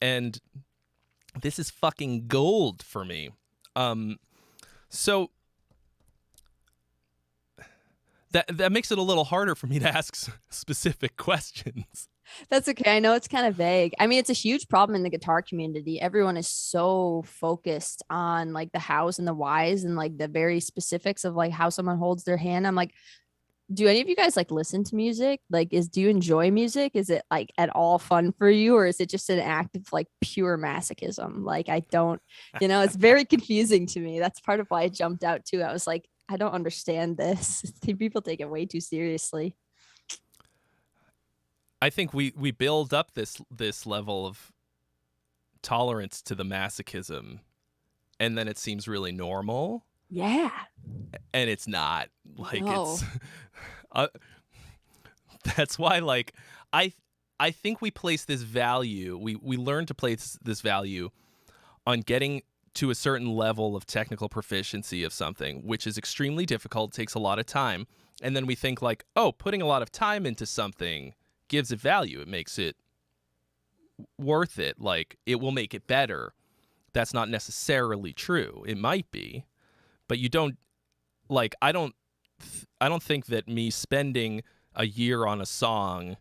And this is fucking gold for me. So that makes it a little harder for me to ask specific questions. That's okay. I know it's kind of vague. I mean, it's a huge problem in the guitar community. Everyone is so focused on like the hows and the whys and like the very specifics of like how someone holds their hand. I'm like, do any of you guys like listen to music? Like, do you enjoy music? Is it like at all fun for you, or is it just an act of like pure masochism? Like, I don't, it's very confusing to me. That's part of why I jumped out too. I was like, I don't understand this. People take it way too seriously. I think we build up this level of tolerance to the masochism, and then it seems really normal. Yeah. And it's not. Like, No. it's that's why, like, I think we place this value, we learn to place this value on getting to a certain level of technical proficiency of something, which is extremely difficult, takes a lot of time. And then we think like, oh, putting a lot of time into something gives it value. It makes it worth it. Like, it will make it better. That's not necessarily true. It might be, but you don't, like, I don't think that me spending a year on a song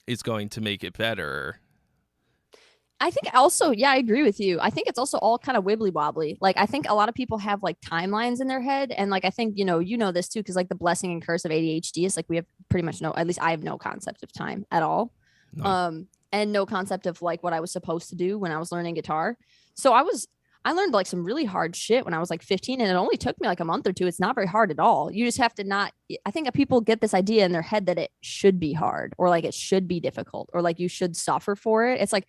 is going to make it better. I think also, yeah, I agree with you. I think it's also all kind of wibbly wobbly. Like, I think a lot of people have like timelines in their head. And like, I think, you know this too, because like the blessing and curse of ADHD is like, we have pretty much at least I have no concept of time at all. No. And no concept of like what I was supposed to do when I was learning guitar. So I learned like some really hard shit when I was like 15, and it only took me like a month or two. It's not very hard at all. You just have to not, I think people get this idea in their head that it should be hard, or like it should be difficult, or like you should suffer for it. It's like,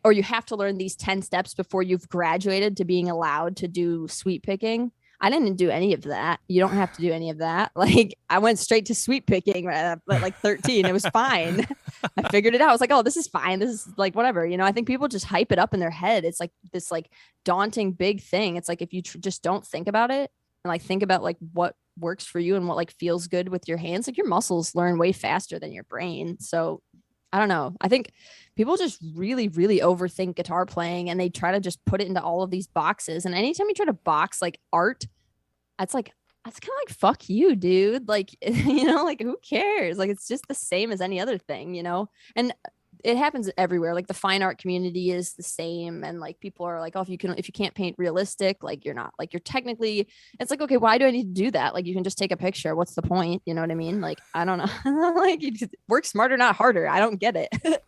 or you have to learn these 10 steps before you've graduated to being allowed to do sweet picking. I didn't do any of that. You don't have to do any of that. Like, I went straight to sweet picking at like 13. It was fine. I figured it out. I was like, oh, this is fine. This is like whatever. I think people just hype it up in their head. It's like this like daunting big thing. It's like if you just don't think about it and like think about like what works for you and what like feels good with your hands, like your muscles learn way faster than your brain. So I don't know. I think people just really, really overthink guitar playing, and they try to just put it into all of these boxes. And anytime you try to box like art, that's kind of like, fuck you, dude. Like, like who cares? Like, it's just the same as any other thing, and it happens everywhere. Like the fine art community is the same. And like, people are like, oh, if you can't paint realistic, like you're not, like you're technically, it's like, okay, why do I need to do that? Like, you can just take a picture. What's the point? You know what I mean? Like, I don't know. Like, you work smarter, not harder. I don't get it.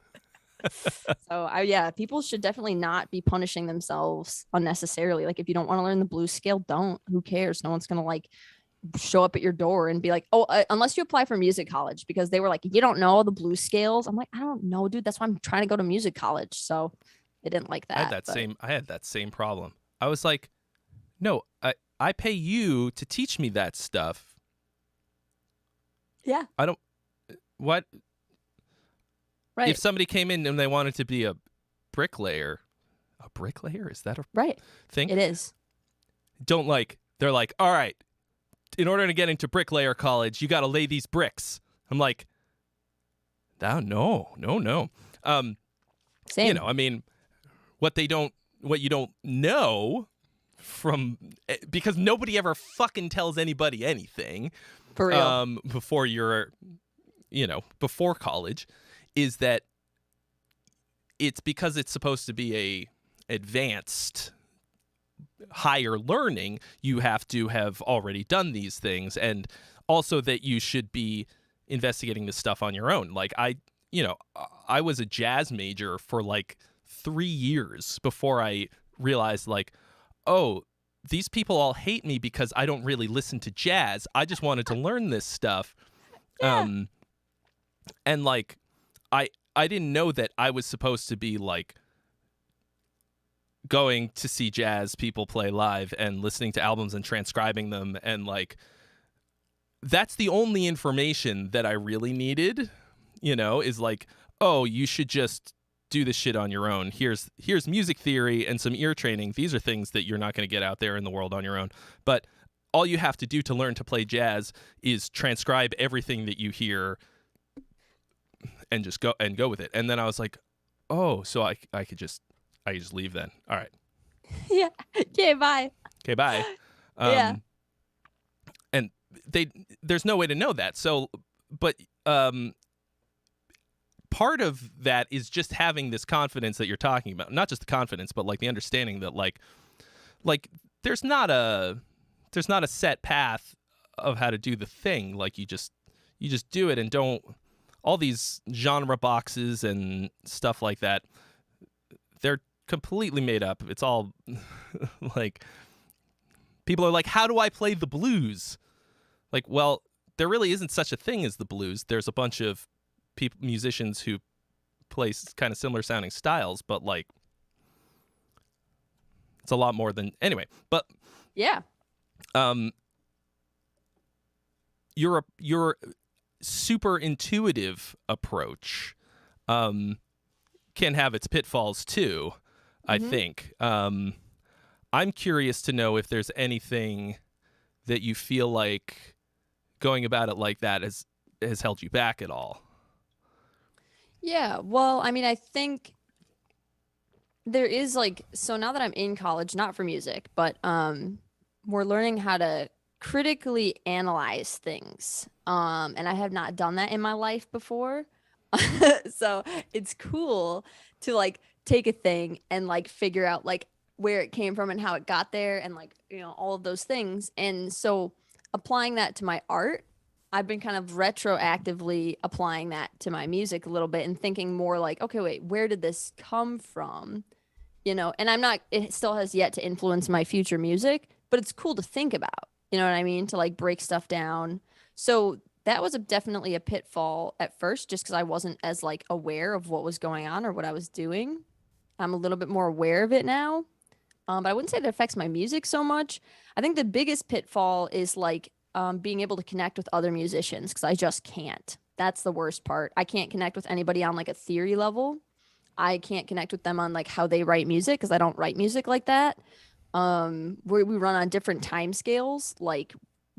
So people should definitely not be punishing themselves unnecessarily. Like, if you don't want to learn the blues scale, don't. Who cares? No one's going to like show up at your door and be like, oh, unless you apply for music college, because they were like, you don't know the blues scales. I'm like, I don't know, dude. That's why I'm trying to go to music college. So they didn't like that. I had that same problem. I was like, no, I pay you to teach me that stuff. Yeah. I don't, what? Right. If somebody came in and they wanted to be a bricklayer, is that a right thing? It is. They're like, all right, in order to get into bricklayer college, you got to lay these bricks. I'm like, no. Same. I mean, what you don't know because nobody ever fucking tells anybody anything. For real. Before you're, before college, is that it's because it's supposed to be a advanced higher learning, you have to have already done these things, and also that you should be investigating this stuff on your own. Like, I was a jazz major for like 3 years before I realized, like, oh, these people all hate me because I don't really listen to jazz. I just wanted to learn this stuff. Yeah. And like, I didn't know that I was supposed to be like going to see jazz people play live and listening to albums and transcribing them, and like that's the only information that I really needed, is like, oh, you should just do this shit on your own. Here's music theory and some ear training. These are things that you're not going to get out there in the world on your own. But all you have to do to learn to play jazz is transcribe everything that you hear and just go with it. And then I was like, oh, so I could just leave then. All right. Yeah. Okay, bye. Okay, bye. Yeah. And there's no way to know that. So, but part of that is just having this confidence that you're talking about. Not just the confidence, but like the understanding that like there's not a set path of how to do the thing. Like you just do it, and don't all these genre boxes and stuff like that. They're completely made up. It's all like people are like, how do I play the blues? Like, well, there really isn't such a thing as the blues. There's a bunch of musicians who play kind of similar sounding styles, but like it's a lot more than anyway. But yeah, your super intuitive approach can have its pitfalls too, I think. I'm curious to know if there's anything that you feel like going about it like that has held you back at all. Yeah, well, I mean, I think there is like, so now that I'm in college, not for music, but we're learning how to critically analyze things. And I have not done that in my life before. So it's cool to like take a thing and like figure out like where it came from and how it got there, and like, all of those things. And so applying that to my art, I've been kind of retroactively applying that to my music a little bit and thinking more like, okay, wait, where did this come from? And it still has yet to influence my future music, but it's cool to think about, you know what I mean? To like break stuff down. So that was definitely a pitfall at first, just because I wasn't as like aware of what was going on or what I was doing. I'm a little bit more aware of it now. But I wouldn't say that affects my music so much. I think the biggest pitfall is like being able to connect with other musicians, because I just can't. That's the worst part. I can't connect with anybody on like a theory level. I can't connect with them on like how they write music, because I don't write music like that. We run on different time scales, like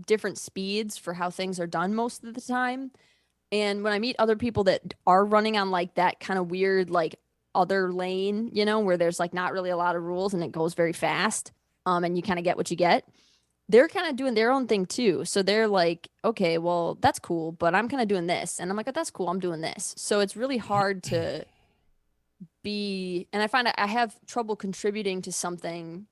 different speeds for how things are done most of the time. And when I meet other people that are running on like that kind of weird like other lane, where there's like not really a lot of rules and it goes very fast, and you kind of get what you get, they're kind of doing their own thing too. So they're like, okay, well, that's cool, but I'm kind of doing this. And I'm like, oh, that's cool, I'm doing this. So it's really hard to be, and I find I have trouble contributing to something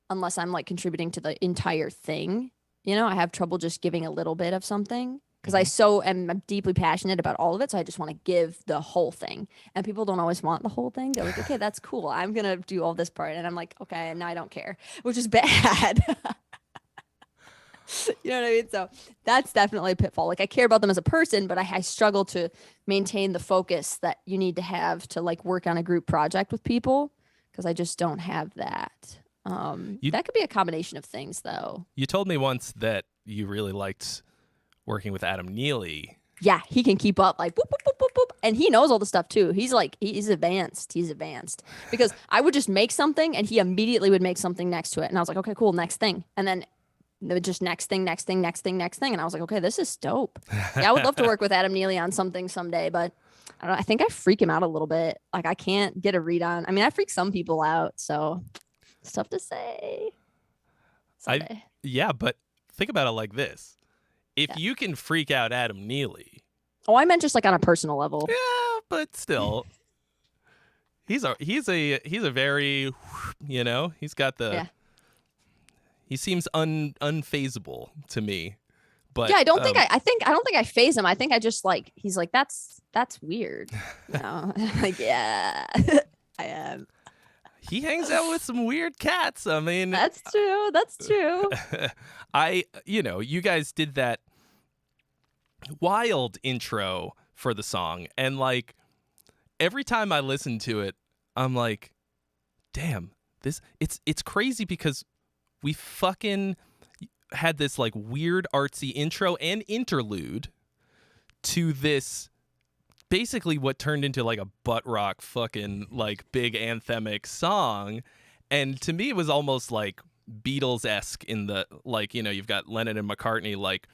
unless I'm like contributing to the entire thing. I have trouble just giving a little bit of something, because I'm deeply passionate about all of it. So I just want to give the whole thing. And people don't always want the whole thing. They're like, okay, that's cool, I'm going to do all this part. And I'm like, okay, now I don't care, which is bad. You know what I mean? So that's definitely a pitfall. Like I care about them as a person, but I struggle to maintain the focus that you need to have to like work on a group project with people, because I just don't have that. That could be a combination of things though. You told me once that you really liked working with Adam Neely. Yeah, he can keep up like boop, boop, boop, boop, boop. And he knows all the stuff too. He's advanced. He's advanced, because I would just make something and he immediately would make something next to it. And I was like, okay, cool, next thing. And then just next thing. And I was like, okay, this is dope. Yeah, I would love to work with Adam Neely on something someday, but I think I freak him out a little bit. Like I can't get a read on. I mean, I freak some people out, so it's tough to say. Yeah, but think about it like this. If you can freak out Adam Neely. Oh, I meant just like on a personal level. Yeah, but still. He's a very, he's got the he seems unfazable to me. But yeah, I don't think I phase him. I think I just like, he's like, that's weird. Like, yeah, I am. He hangs out with some weird cats. I mean, that's true. You guys did that wild intro for the song, and like every time I listen to it, I'm like, damn, it's crazy because we fucking had this like weird artsy intro and interlude to this basically what turned into like a butt rock fucking like big anthemic song. And to me it was almost like Beatles-esque in the like, you know, you've got Lennon and McCartney, like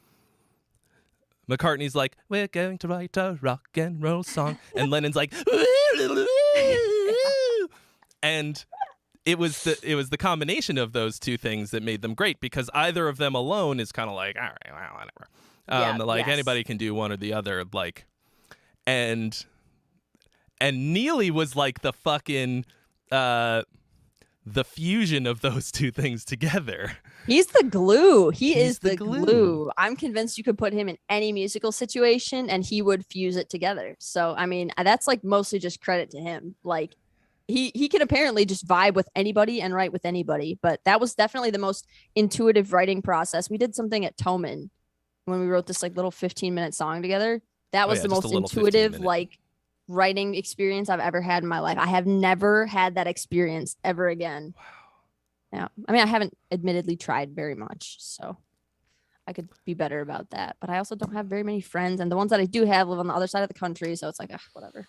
McCartney's like, we're going to write a rock and roll song, and Lennon's like and it was the combination of those two things that made them great, because either of them alone is kind of like, all right, well, whatever. Like anybody can do one or the other, like, and Neely was like the fucking the fusion of those two things together. He's the glue. He is the glue. I'm convinced you could put him in any musical situation and he would fuse it together. So, I mean, that's like mostly just credit to him. Like he can apparently just vibe with anybody and write with anybody, but that was definitely the most intuitive writing process. We did something at Toman when we wrote this like little 15-minute song together. That was the most intuitive like writing experience I've ever had in my life. I have never had that experience ever again. Wow. Yeah. I mean, I haven't admittedly tried very much, so I could be better about that. But I also don't have very many friends, and the ones that I do have live on the other side of the country, so it's like, whatever.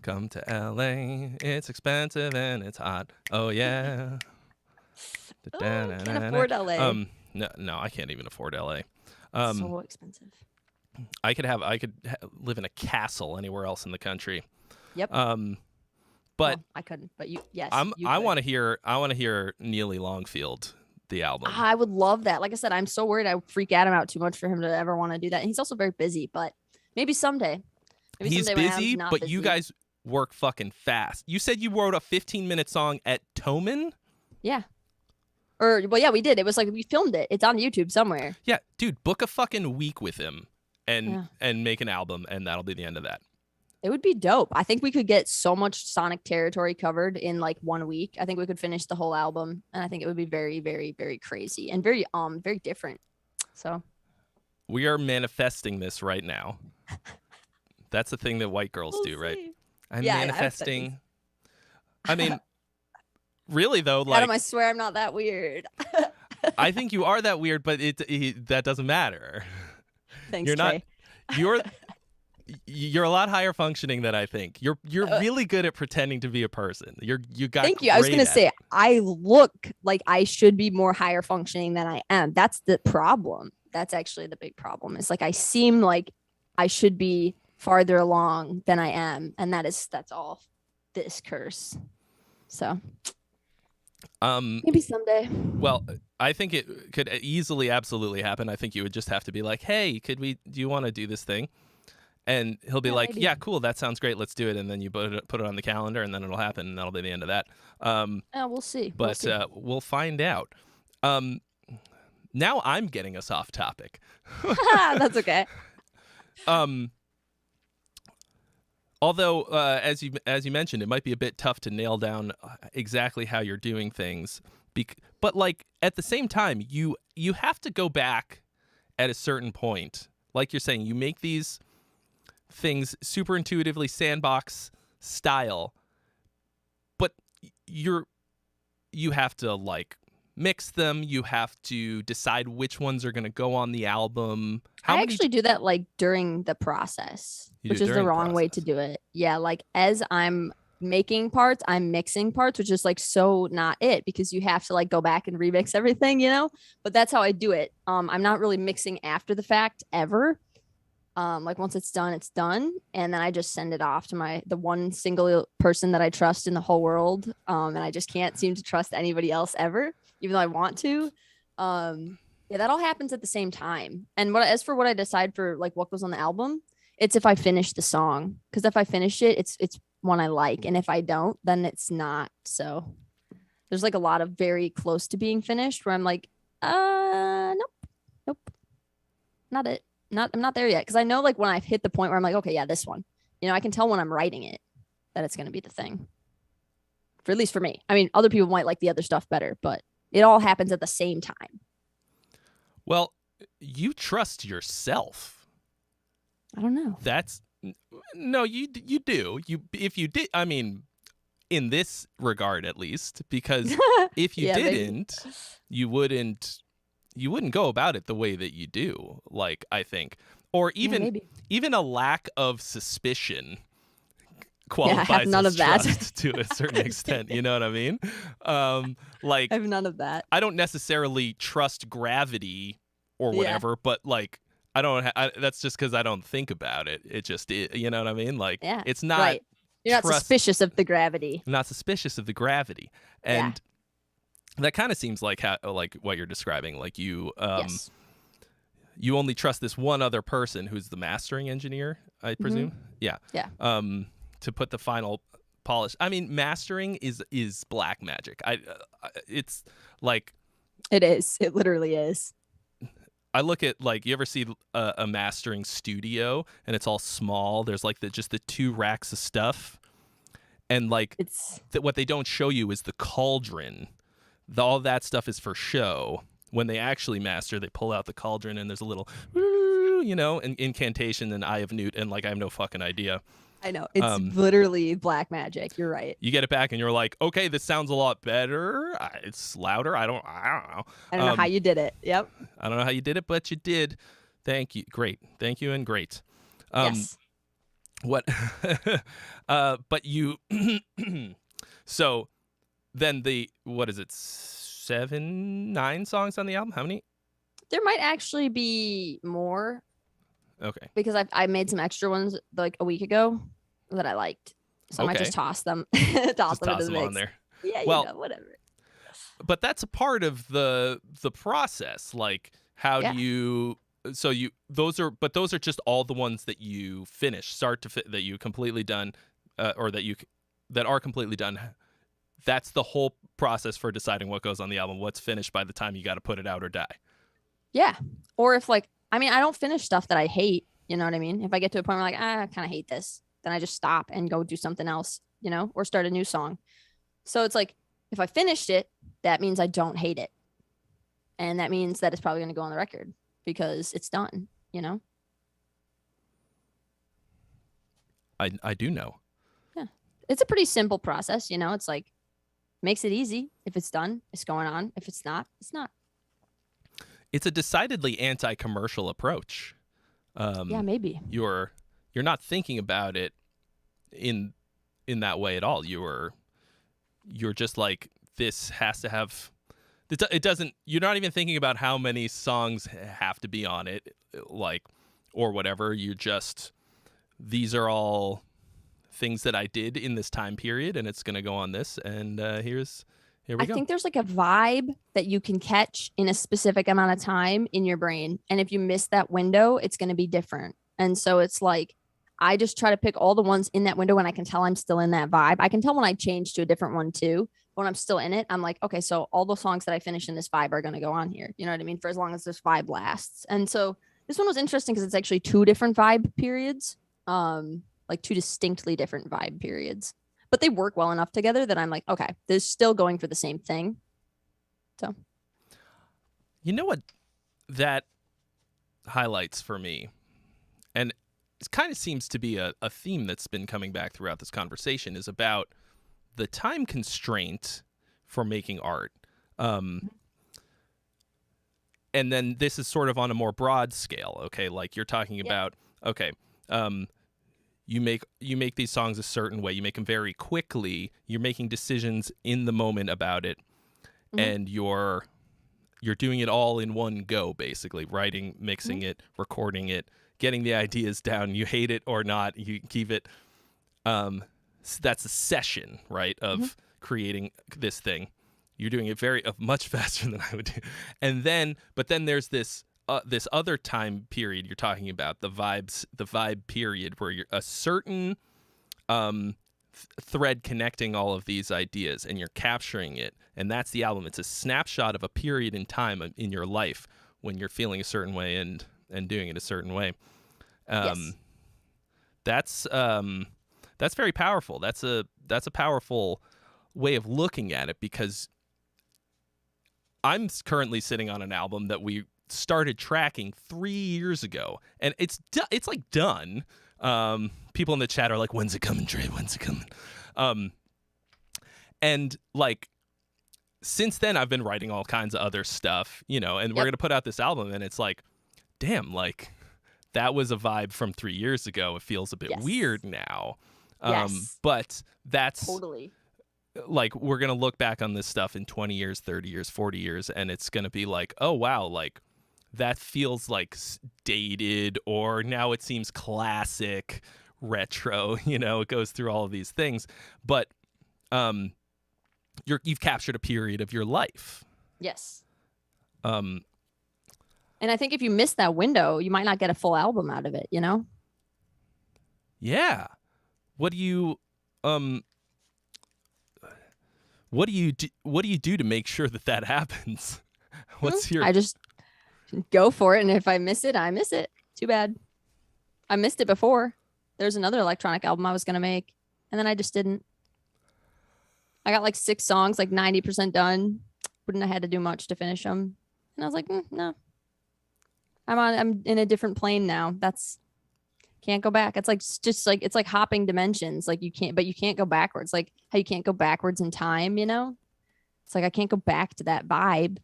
Come to LA, it's expensive and it's hot. Oh yeah. I can't afford LA. No, I can't even afford LA. So expensive. I could live in a castle anywhere else in the country. Yep. But well, I couldn't. But yes. I want to hear Neely Longfield, the album. I would love that. Like I said, I'm so worried I freak Adam out too much for him to ever want to do that. And he's also very busy, but maybe someday. He's busy, but you guys work fucking fast. You said you wrote a 15-minute song at Toman? Yeah. Well, yeah, we did. It was like we filmed it. It's on YouTube somewhere. Yeah, dude, book a fucking week with him and make an album, and that'll be the end of that. It would be dope. I think we could get so much Sonic territory covered in like 1 week. I think we could finish the whole album, and I think it would be very, very, very crazy and very different. So we are manifesting this right now. That's the thing that white girls do, right? I'm manifesting. I mean, really though, like Adam, I swear I'm not that weird. I think you are that weird, but that doesn't matter. Thanks, you're Trey. You're a lot higher functioning than I think. You're really good at pretending to be a person. Thank you. I was gonna say I look like I should be more higher functioning than I am. That's the problem. That's actually the big problem. It's like I seem like I should be farther along than I am, and that's all this curse. So maybe someday. Well, I think it could easily, absolutely happen. I think you would just have to be like, "Hey, do you want to do this thing?" And he'll be like, maybe. "Yeah, cool. That sounds great. Let's do it." And then you put it on the calendar, and then it'll happen, and that'll be the end of that. We'll see. But we'll find out. Now I'm getting us off topic. That's okay. Although, as you mentioned, it might be a bit tough to nail down exactly how you're doing things. But like at the same time, you have to go back at a certain point. Like you're saying, you make these things super intuitively sandbox style, but you have to like mix them. You have to decide which ones are going to go on the album. I actually do that like during the process, which is the wrong way to do it. Yeah, like as I'm making parts, I'm mixing parts, which is like so not it, because you have to like go back and remix everything, you know? But that's how I do it. I'm not really mixing after the fact ever. Like once it's done, it's done. And then I just send it off to the one single person that I trust in the whole world. And I just can't seem to trust anybody else ever, even though I want to. Yeah, that all happens at the same time. And as for what I decide for like what goes on the album, it's if I finish the song. Because if I finish it, it's one I like. And if I don't, then it's not. So there's like a lot of very close to being finished where I'm like, nope, not it. I'm not there yet, because I know like when I've hit the point where I'm like, okay, yeah, this one, you know, I can tell when I'm writing it that it's going to be the thing, for at least for me. I mean, other people might like the other stuff better, but it all happens at the same time. Well, you trust yourself. I don't know. That's No, you do. If you did, I mean, in this regard at least, because if you Yeah, maybe. didn't, you wouldn't go about it the way that you do. Like, I think, or Yeah, maybe. even a lack of suspicion Yeah, I have qualifies none as of that. trust to a certain extent. You know what I mean? Like, I have none of that. I don't necessarily trust gravity or Yeah. whatever, but like, I don't. That's just because I don't think about it. It just, you know what I mean? Like, Yeah. it's not. Right. You're not trust- suspicious of the gravity. I'm not suspicious of the gravity, and that kind of seems like like what you're describing. Like Yes. you only trust this one other person who's the mastering engineer, I presume. Yeah. Yeah. To put the final polish. I mean, mastering is black magic. It's like It is. It literally is. I look at, like, you ever see a mastering studio and it's all small? There's like just the 2 racks of stuff, and like It's what they don't show you is the cauldron. All that stuff is for show. When they actually master, they pull out the cauldron and there's a little, incantation and Eye of Newt, and like I have no fucking idea. I know. It's literally black magic. You're right. You get it back and you're like, okay, this sounds a lot better. It's louder. I don't know. I don't know how you did it. Yep. I don't know how you did it, but you did. Thank you. Great. Thank you and great. Yes. What? But you. So then what is it? 7, 9 songs on the album? How many? There might actually be more Okay. because I made some extra ones like a week ago that I liked. So I might just toss them. Toss them into the mix. On there. Yeah, well, whatever. But that's a part of the process. Like, how do you? So those are just all the ones that you finish, start to that you completely done, or that are completely done. That's the whole process for deciding what goes on the album. What's finished by the time you got to put it out or die. Yeah. Or if I don't finish stuff that I hate. You know what I mean? If I get to a point where I kind of hate this, then I just stop and go do something else, or start a new song. So it's like, if I finished it, that means I don't hate it. And that means that it's probably going to go on the record because it's done, I do know. Yeah. It's a pretty simple process, it's like, makes it easy. If it's done, it's going on. If it's not, it's not. It's a decidedly anti-commercial approach. Yeah, maybe. You're not thinking about it in that way at all. You're just like, this has to have. It doesn't. You're not even thinking about how many songs have to be on it, like, or whatever. You just, these are all things that I did in this time period, and it's gonna go on this. And here we go. I think there's like a vibe that you can catch in a specific amount of time in your brain. And if you miss that window, it's going to be different. And so it's like, I just try to pick all the ones in that window when I can tell I'm still in that vibe. I can tell when I change to a different one too. When I'm still in it, I'm like, okay, so all the songs that I finish in this vibe are going to go on here. You know what I mean? For as long as this vibe lasts. And so this one was interesting because it's actually 2 different vibe periods, like 2 distinctly different vibe periods. But they work well enough together that I'm like, okay, they're still going for the same thing. So, you know what that highlights for me, and it kind of seems to be a theme that's been coming back throughout this conversation, is about the time constraint for making art. And then this is sort of on a more broad scale, okay? Like, you're talking about, okay, you make these songs a certain way. You make them very quickly. You're making decisions in the moment about it, and you're doing it all in one go, basically. Writing, mixing it, recording it, getting the ideas down. You hate it or not, you keep it. That's a session, right, of creating this thing. You're doing it much faster than I would do. But then there's this other time period you're talking about, the vibe period, where you're a certain thread connecting all of these ideas, and you're capturing it, and that's the album. It's a snapshot of a period in time in your life when you're feeling a certain way and doing it a certain way. That's very powerful. That's a powerful way of looking at it, because I'm currently sitting on an album that we started tracking 3 years ago, and it's like done. People in the chat are like, when's it coming, Trey? When's it coming? And like, since then, I've been writing all kinds of other stuff, and we're going to put out this album, and it's like, damn, like, that was a vibe from 3 years ago. It feels a bit weird now. But that's totally like, we're going to look back on this stuff in 20 years, 30 years, 40 years, and it's going to be like, oh, wow, like, that feels like dated, or now it seems classic, retro, it goes through all of these things. But you've captured a period of your life. Yes. And I think if you miss that window, you might not get a full album out of it, Yeah. What do you do to make sure that happens? What's your I just go for it, and if I miss it, I miss it. Too bad. I missed it before. There's another electronic album I was going to make, and then I just didn't. I got like 6 songs, like 90% done. Wouldn't have had to do much to finish them. And I was like, no. I'm in a different plane now. Can't go back. It's like it's like hopping dimensions. Like you can't go backwards. Like how you can't go backwards in time, It's like I can't go back to that vibe.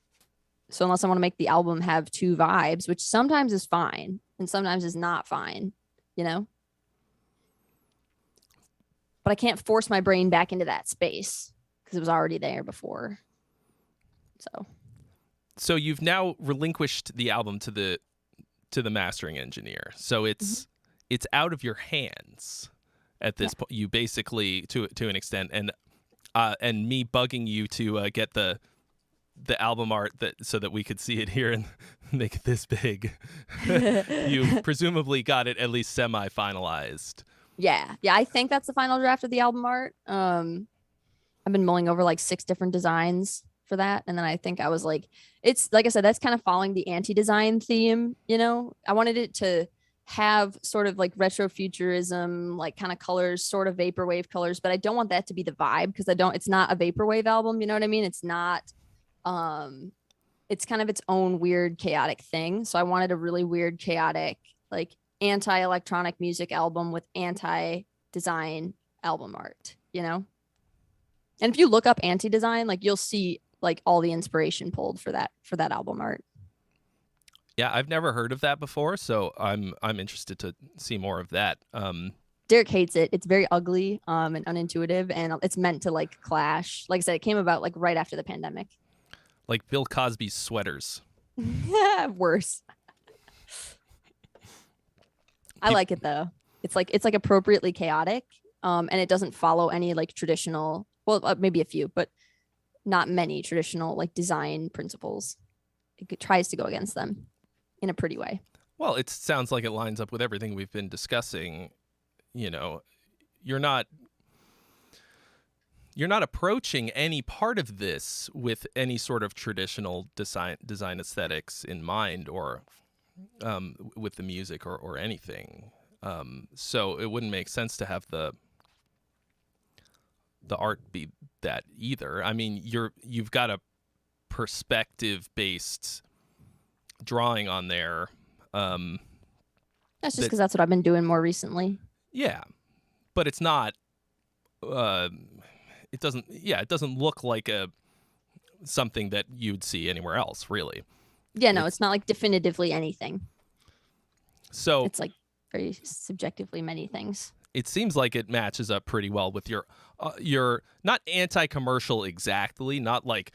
So unless I want to make the album have 2 vibes, which sometimes is fine and sometimes is not fine, But I can't force my brain back into that space because it was already there before. So you've now relinquished the album to the mastering engineer. So it's out of your hands at this point. You basically, to an extent, and me bugging you to get the album art so that we could see it here and make it this big. You presumably got it at least semi-finalized. Yeah. I think that's the final draft of the album art. I've been mulling over like 6 different designs for that, and then I think I was like, it's like I said, that's kind of following the anti-design theme. I wanted it to have sort of like retrofuturism, like kind of colors, sort of vaporwave colors, but I don't want that to be the vibe because it's not a vaporwave album. You know what I mean? It's not. It's kind of its own weird, chaotic thing. So I wanted a really weird, chaotic, like anti-electronic music album with anti-design album art, And if you look up anti-design, like you'll see like all the inspiration pulled for that album art. Yeah, I've never heard of that before, so I'm interested to see more of that. Derek hates it. It's very ugly and unintuitive, and it's meant to like clash. Like I said, it came about like right after the pandemic. Like Bill Cosby's sweaters. Worse. I like it though. It's like appropriately chaotic, and it doesn't follow any like traditional. Well, maybe a few, but not many traditional like design principles. It tries to go against them in a pretty way. Well, it sounds like it lines up with everything we've been discussing. You're not approaching any part of this with any sort of traditional design aesthetics in mind, or with the music or anything. So it wouldn't make sense to have the art be that either. I mean, you've got a perspective-based drawing on there. That's just because that's what I've been doing more recently. Yeah, but it's not. It doesn't look like something that you'd see anywhere else, really. Yeah, no, it's not like definitively anything. So it's like very subjectively many things. It seems like it matches up pretty well with your not anti-commercial exactly, not like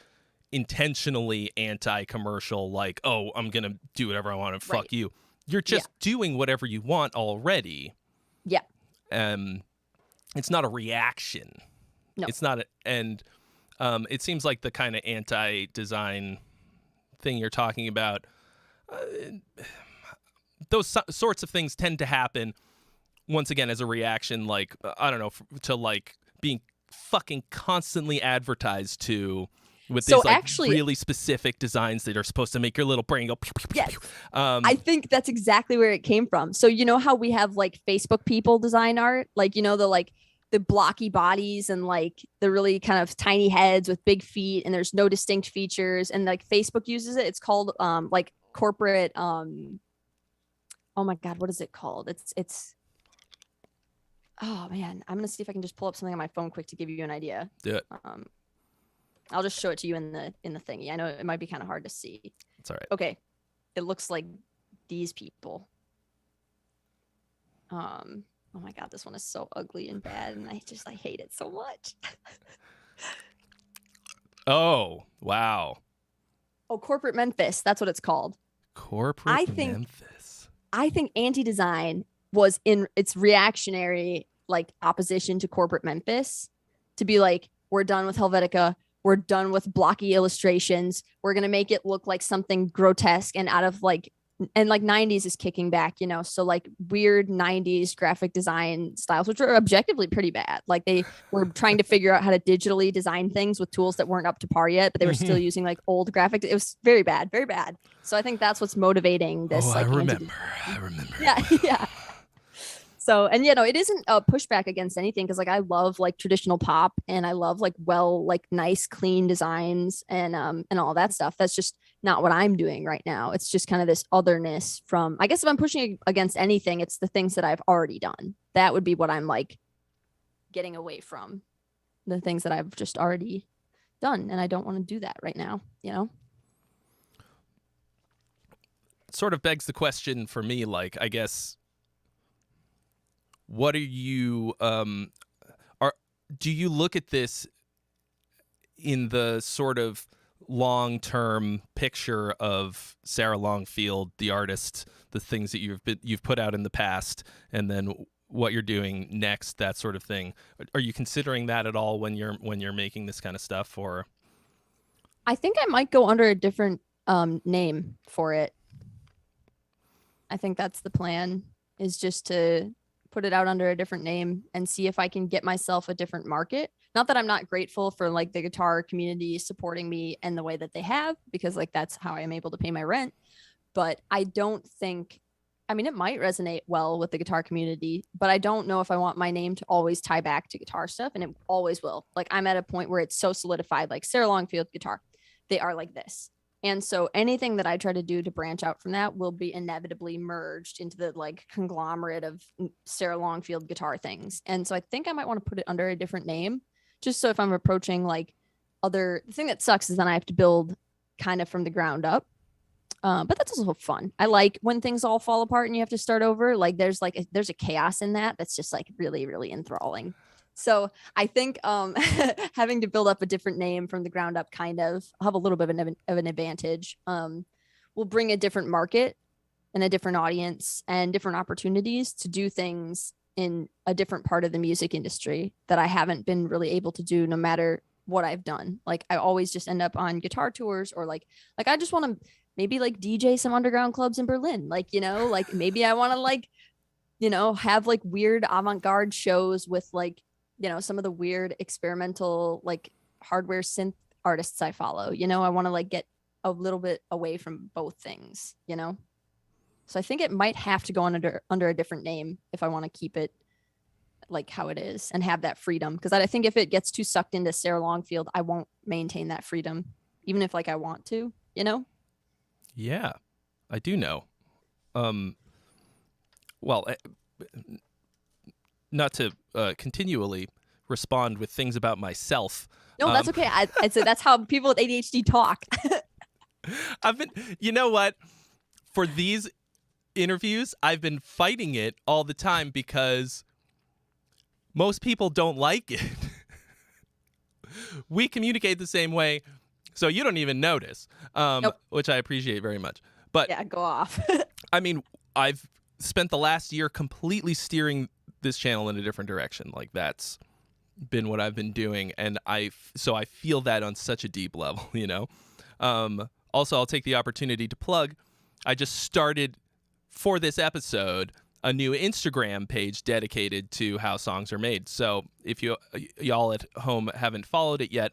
intentionally anti-commercial, like, oh, I'm gonna do whatever I want and fuck you. You're just doing whatever you want already. Yeah. It's not a reaction. No. It's not and it seems like the kind of anti-design thing you're talking about, those sorts of things tend to happen once again as a reaction, like, I don't know, to like being fucking constantly advertised to with these like actually, really specific designs that are supposed to make your little brain go pew, pew, pew, yes. pew. I think that's exactly where it came from. So you know how we have like Facebook people design art, like, the blocky bodies and like the really kind of tiny heads with big feet, and there's no distinct features, and like Facebook uses it. It's called like corporate oh my god, what is it called? It's Oh man, I'm gonna see if I can just pull up something on my phone quick to give you an idea. Do it. I'll just show it to you in the thingy. I know it might be kind of hard to see. It's all right. Okay, it looks like these people. Oh my god, this one is so ugly and bad, and I hate it so much. Oh, wow. Oh, Corporate Memphis, that's what it's called. Memphis. I think anti-design was in its reactionary like opposition to Corporate Memphis to be like, we're done with Helvetica. We're done with blocky illustrations. We're going to make it look like something grotesque and out of like, and like 90s is kicking back, you know? So like weird 90s graphic design styles, which are objectively pretty bad. Like they were trying to figure out how to digitally design things with tools that weren't up to par yet, but they were still using like old graphics. It was very bad, very bad. So I think that's what's motivating this. I like, remember. Yeah. Yeah. So, and it isn't a pushback against anything because like I love like traditional pop and I love like nice clean designs and all that stuff. That's just not what I'm doing right now. It's just kind of this otherness from, I guess if I'm pushing against anything, it's the things that I've already done. That would be what I'm like getting away from, the things that I've just already done, and I don't want to do that right now, Sort of begs the question for me, like, I guess, what are you do you look at this in the sort of long-term picture of Sarah Longfield, the artist, the things that you've put out in the past, and then what you're doing next, that sort of thing? Are you considering that at all when you're making this kind of stuff? Or I think I might go under a different name for it. I think that's the plan, is just to put it out under a different name and see if I can get myself a different market. Not that I'm not grateful for like the guitar community supporting me and the way that they have, because like that's how I'm able to pay my rent. But I don't think, I mean, it might resonate well with the guitar community, but I don't know if I want my name to always tie back to guitar stuff, and it always will. Like I'm at a point where it's so solidified, like Sarah Longfield guitar, they are like this. And so anything that I try to do to branch out from that will be inevitably merged into the like conglomerate of Sarah Longfield guitar things. And so I think I might want to put it under a different name, just so if I'm approaching like the thing that sucks is then I have to build kind of from the ground up. But that's also fun. I like when things all fall apart and you have to start over. Like there's a chaos in that that's just like really, really enthralling. So I think having to build up a different name from the ground up kind of have a little bit of an advantage. Will bring a different market and a different audience and different opportunities to do things in a different part of the music industry that I haven't been really able to do no matter what I've done. Like I always just end up on guitar tours, or like I just want to maybe like DJ some underground clubs in Berlin. Like, like maybe I want to like, have like weird avant-garde shows with like, some of the weird experimental like hardware synth artists I follow. I want to like get a little bit away from both things, So I think it might have to go under a different name if I want to keep it like how it is and have that freedom. Because I think if it gets too sucked into Sarah Longfield, I won't maintain that freedom, even if like I want to, Yeah, I do know. Well, not to continually respond with things about myself. No, that's okay. I'd say that's how people with ADHD talk. You know what? For these interviews, I've been fighting it all the time because most people don't like it. We communicate the same way, so you don't even notice, Nope. which I appreciate very much. But yeah, go off. I mean, I've spent the last year completely steering this channel in a different direction. Like that's been what I've been doing, and so I feel that on such a deep level, Also, I'll take the opportunity to plug, I just started for this episode a new Instagram page dedicated to how songs are made. So if y'all at home haven't followed it yet,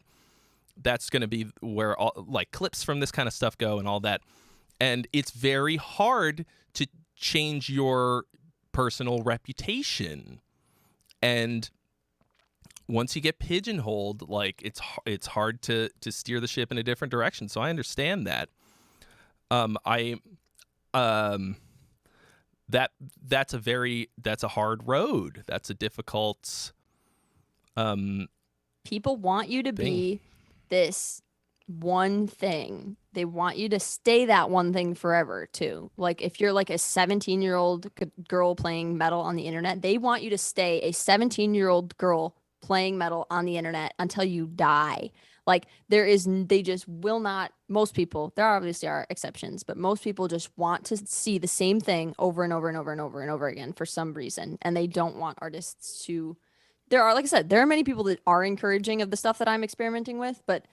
that's going to be where all like clips from this kind of stuff go and all that. And it's very hard to change your personal reputation. And once you get pigeonholed, like it's hard to steer the ship in a different direction. So I understand that. that's a hard road. That's a difficult People want you to thing. be this one thing. They want you to stay that one thing forever too. Like if you're like a 17-year-old girl playing metal on the internet, they want you to stay a 17-year-old girl playing metal on the internet until you die. Like they just will not, most people, there obviously are exceptions, but most people just want to see the same thing over and over and over and over and over again for some reason. And they don't want artists to, like I said, there are many people that are encouraging of the stuff that I'm experimenting with, but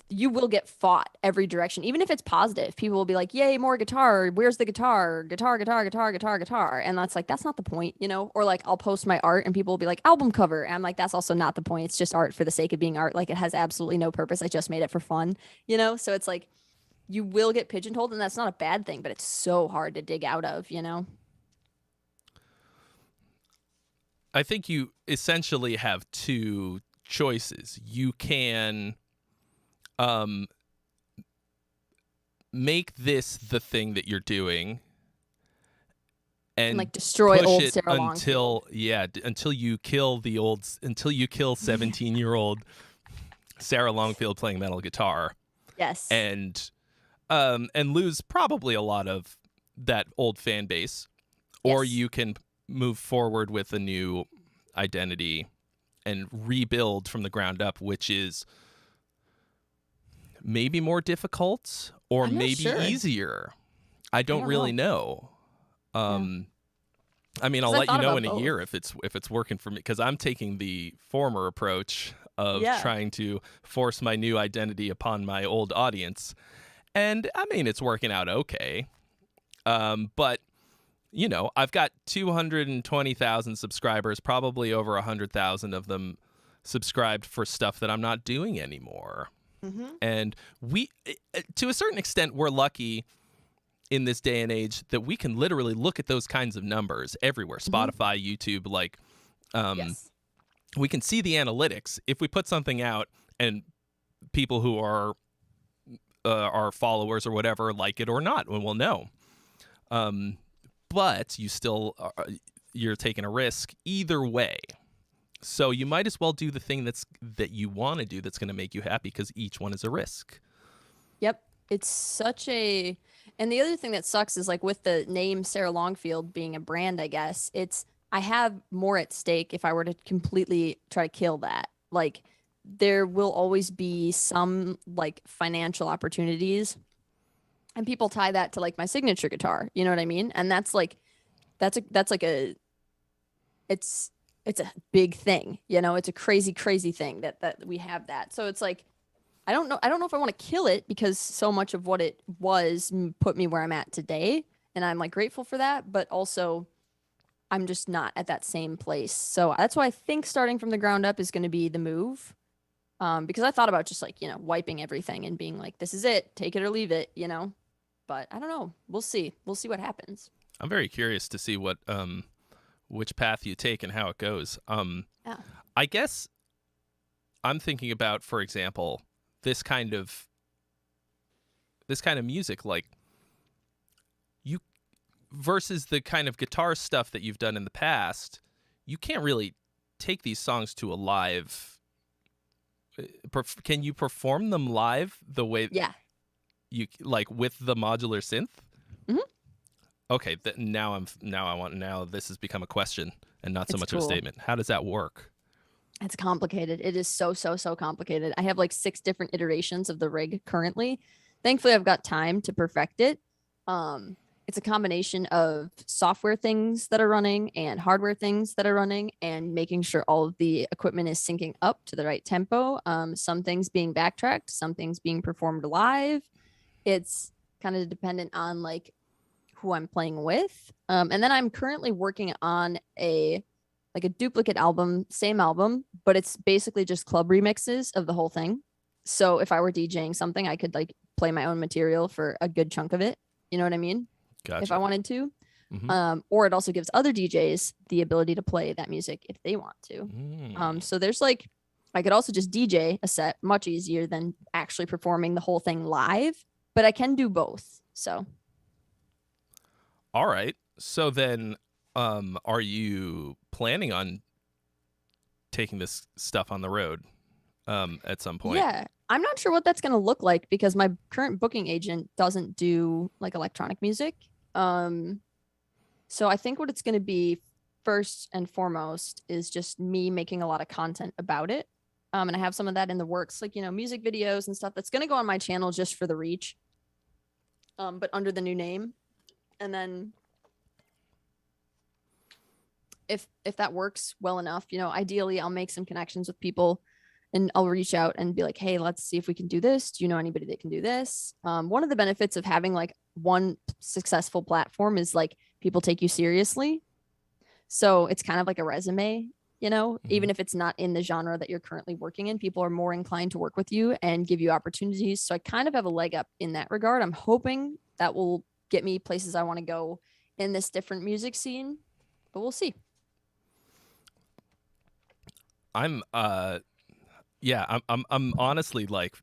you will get fought every direction. Even if it's positive, people will be like, yay, more guitar. Where's the guitar? Guitar, guitar, guitar, guitar, guitar. And that's like, that's not the point, you know? Or like, I'll post my art and people will be like, album cover. And I'm like, that's also not the point. It's just art for the sake of being art. Like, it has absolutely no purpose. I just made it for fun, you know? So it's like, you will get pigeonholed, and that's not a bad thing, but it's so hard to dig out of, you know? I think you essentially have two choices. You can make this the thing that you're doing and like destroy push old it Sarah until Longfield. until you kill 17-year-old Sarah Longfield playing metal guitar. Yes. And lose probably a lot of that old fan base. Or Yes. you can move forward with a new identity and rebuild from the ground up, which is maybe more difficult or I'm not maybe sure. easier. I don't really know. I mean, I'll 'Cause I let you thought know about in a both. year if it's working for me, because I'm taking the former approach of Yeah. trying to force my new identity upon my old audience. And I mean, it's working out okay. But you know, I've got 220,000 subscribers, probably over 100,000 of them subscribed for stuff that I'm not doing anymore. Mm-hmm. And we, to a certain extent, we're lucky in this day and age that we can literally look at those kinds of numbers everywhere. Spotify, YouTube, like, Yes. we can see the analytics. If we put something out and people who are our followers or whatever like it or not, and we'll know. But you still you're taking a risk either way. So you might as well do the thing that you want to do that's going to make you happy, because each one is a risk. Yep. It's such a, and the other thing that sucks is like with the name Sarah Longfield being a brand, I guess, I have more at stake if I were to completely try to kill that. Like there will always be some like financial opportunities, and people tie that to like my signature guitar, you know what I mean? And that's like it's a big thing, you know? It's a crazy thing that we have that. So it's like I don't know if I want to kill it, because so much of what it was put me where I'm at today, and I'm like grateful for that, but also I'm just not at that same place. So that's why I think starting from the ground up is going to be the move. Because I thought about just like, you know, wiping everything and being like, this is it, take it or leave it, you know? But I don't know. We'll see. We'll see what happens. I'm very curious to see what which path you take and how it goes. Yeah. I guess I'm thinking about, for example, this kind of music, like you versus the kind of guitar stuff that you've done in the past. You can't really take these songs to a live. Can you perform them live the way? Yeah. You like with the modular synth? Mhm. Okay, now this has become a question and not so It's much of a cool. statement. How does that work? It's complicated. It is so complicated. I have like 6 different iterations of the rig currently. Thankfully, I've got time to perfect it. It's a combination of software things that are running and hardware things that are running, and making sure all of the equipment is syncing up to the right tempo. Some things being backtracked, some things being performed live. It's kind of dependent on like who I'm playing with. And then I'm currently working on a duplicate album, same album, but it's basically just club remixes of the whole thing. So if I were DJing something, I could like play my own material for a good chunk of it. You know what I mean? Gotcha. If I wanted to. Mhm. Or it also gives other DJs the ability to play that music if they want to. So there's like, I could also just DJ a set, much easier than actually performing the whole thing live, but I can do both. So All right. So then, are you planning on taking this stuff on the road at some point? Yeah, I'm not sure what that's going to look like because my current booking agent doesn't do like electronic music. Um, so I think what it's going to be first and foremost is just me making a lot of content about it. And I have some of that in the works, like, music videos and stuff that's going to go on my channel just for the reach, but under the new name. And then if that works well enough, ideally I'll make some connections with people and I'll reach out and be like, hey, let's see if we can do this. Do you know anybody that can do this? One of the benefits of having like one successful platform is like people take you seriously. So it's kind of like a resume, even if it's not in the genre that you're currently working in, people are more inclined to work with you and give you opportunities. So I kind of have a leg up in that regard. I'm hoping that will get me places I want to go in this different music scene, but we'll see. I'm I'm honestly like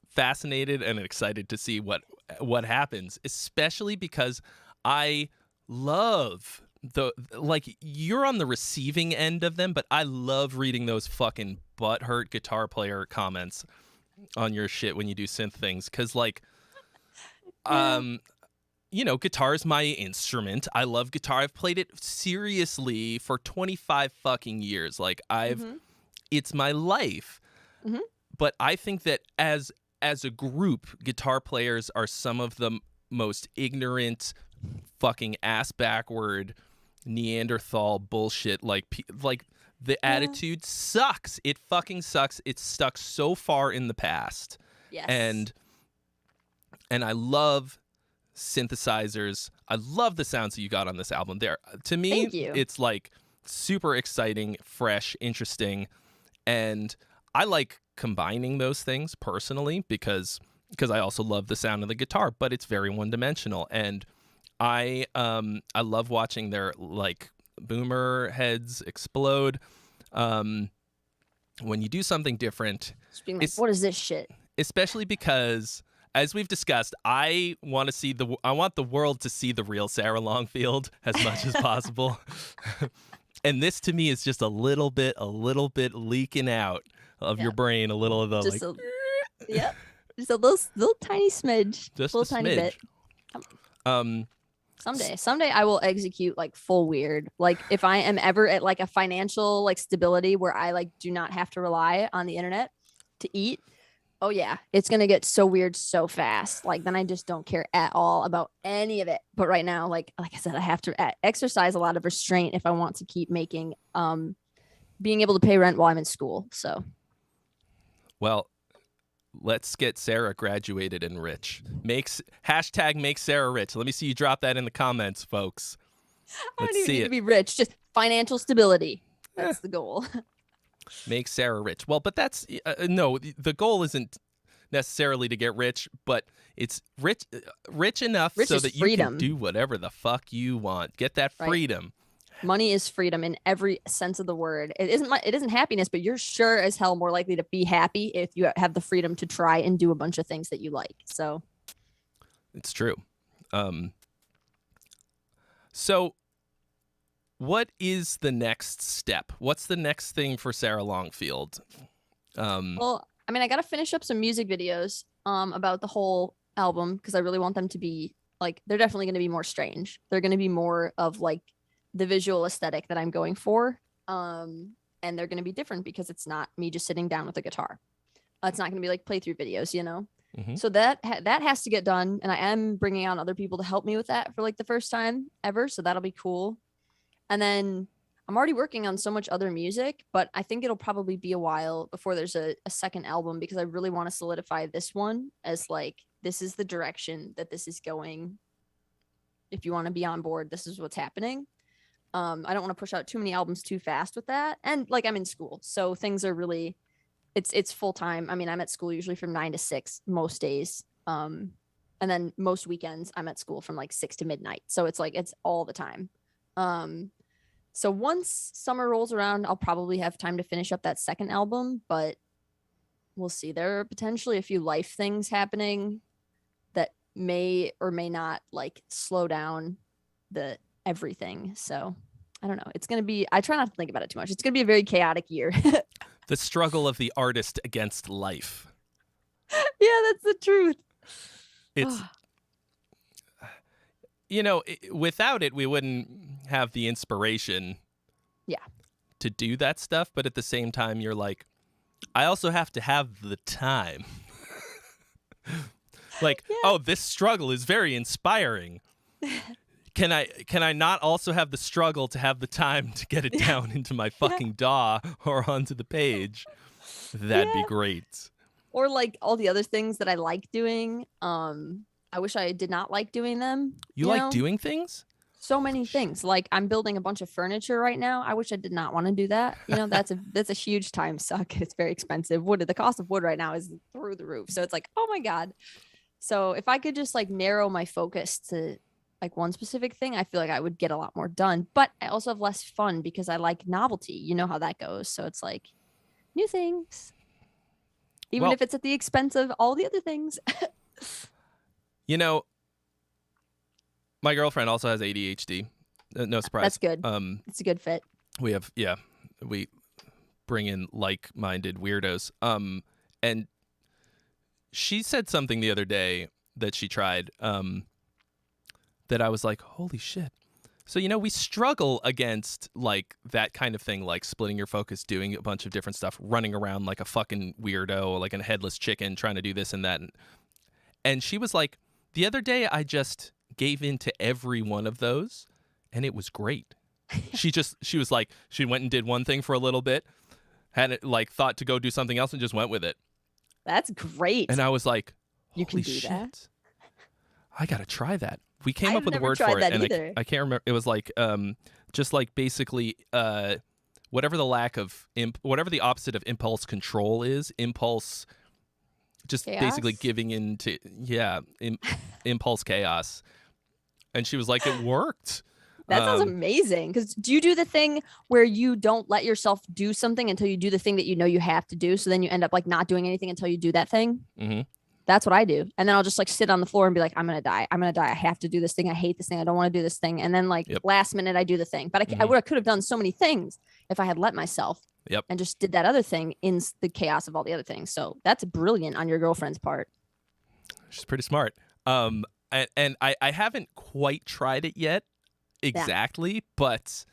fascinated and excited to see what happens, especially because I love you're on the receiving end of them, but I love reading those fucking butthurt guitar player comments on your shit when you do synth things, because guitar is my instrument. I love guitar. I've played it seriously for 25 fucking years. Like it's my life. Mm-hmm. But I think that as a group, guitar players are some of the most ignorant, fucking ass backward, Neanderthal bullshit. Like the attitude sucks. It fucking sucks. It's stuck so far in the past. Yes. And I love synthesizers. I love the sounds that you got on this album. There, to me, Thank you. It's like super exciting, fresh, interesting, and I like combining those things personally because I also love the sound of the guitar, but it's very one-dimensional, and I love watching their like boomer heads explode when you do something different. Like, what is this shit? Especially because, as we've discussed, I want the world to see the real Sarah Longfield as much as possible. And this to me is just a little bit leaking out of your brain, a little of the just like just a little tiny smidge, just little a tiny smidge. bit. Someday I will execute like full weird. Like if I am ever at like a financial like stability where I like do not have to rely on the internet to eat. Oh yeah, it's gonna get so weird so fast. Like then I just don't care at all about any of it. But right now, like I said, I have to exercise a lot of restraint if I want to keep making being able to pay rent while I'm in school. So, well, let's get Sarah graduated and rich. Hashtag make Sarah rich. Let me see you drop that in the comments, folks. I don't even need to be rich. Just financial stability. That's the goal. Make Sarah rich. Well, but that's no. The goal isn't necessarily to get rich, but it's rich enough so that you can do whatever the fuck you want. Get that freedom. Right. Money is freedom in every sense of the word. It isn't happiness, but you're sure as hell more likely to be happy if you have the freedom to try and do a bunch of things that you like. So it's true. So what is the next step? What's the next thing for Sarah Longfield? Well, I mean, I got to finish up some music videos about the whole album because I really want them to be like, they're definitely going to be more strange. They're going to be more of like the visual aesthetic that I'm going for. And they're going to be different because it's not me just sitting down with a guitar. It's not going to be like playthrough videos, Mm-hmm. So that has to get done. And I am bringing on other people to help me with that for like the first time ever. So that'll be cool. And then I'm already working on so much other music, but I think it'll probably be a while before there's a second album because I really want to solidify this one as like, this is the direction that this is going. If you want to be on board, this is what's happening. I don't want to push out too many albums too fast with that. And like I'm in school, so things are really, it's full time. I mean, I'm at school usually from 9 to 6 most days. And then most weekends I'm at school from like 6 to midnight. So it's like, it's all the time. So once summer rolls around, I'll probably have time to finish up that second album, but we'll see. There are potentially a few life things happening that may or may not like slow down the everything. So I don't know. It's going to be, I try not to think about it too much. It's going to be a very chaotic year. The struggle of the artist against life. Yeah, that's the truth. It's, without it, we wouldn't have the inspiration to do that stuff. But at the same time, you're like, I also have to have the time. Oh, this struggle is very inspiring. Can I not also have the struggle to have the time to get it down into my fucking DAW or onto the page? That'd be great. Or like all the other things that I like doing. I wish I did not like doing them. You like doing things? So many things. Like I'm building a bunch of furniture right now. I wish I did not want to do that. That's a huge time suck. It's very expensive. The cost of wood right now is through the roof. So it's like, oh my God. So if I could just like narrow my focus to like one specific thing, I feel like I would get a lot more done. But I also have less fun because I like novelty. You know how that goes. So it's like new things. Even if it's at the expense of all the other things. My girlfriend also has ADHD. No surprise. That's good. It's a good fit. We bring in like-minded weirdos. And she said something the other day that she tried that I was like, holy shit. So, we struggle against like that kind of thing, like splitting your focus, doing a bunch of different stuff, running around like a fucking weirdo, like a headless chicken, trying to do this and that. And she was like, the other day I just gave in to every one of those and it was great. She was like, she went and did one thing for a little bit, had it like thought to go do something else and just went with it. That's great. And I was like, holy you can do shit. That. I got to try that. We came up with a word for it, and I can't remember. It was like, just like basically, whatever whatever the opposite of impulse control is, impulse, just chaos? Basically giving into, impulse chaos. And she was like, it worked. That sounds amazing. Because do you do the thing where you don't let yourself do something until you do the thing that you have to do? So then you end up like not doing anything until you do that thing. Mm-hmm. That's what I do. And then I'll just like sit on the floor and be like, I'm going to die. I have to do this thing. I hate this thing. I don't want to do this thing. And then like last minute I do the thing. But I could have done so many things if I had let myself and just did that other thing in the chaos of all the other things. So that's brilliant on your girlfriend's part. She's pretty smart. And I haven't quite tried it yet exactly, but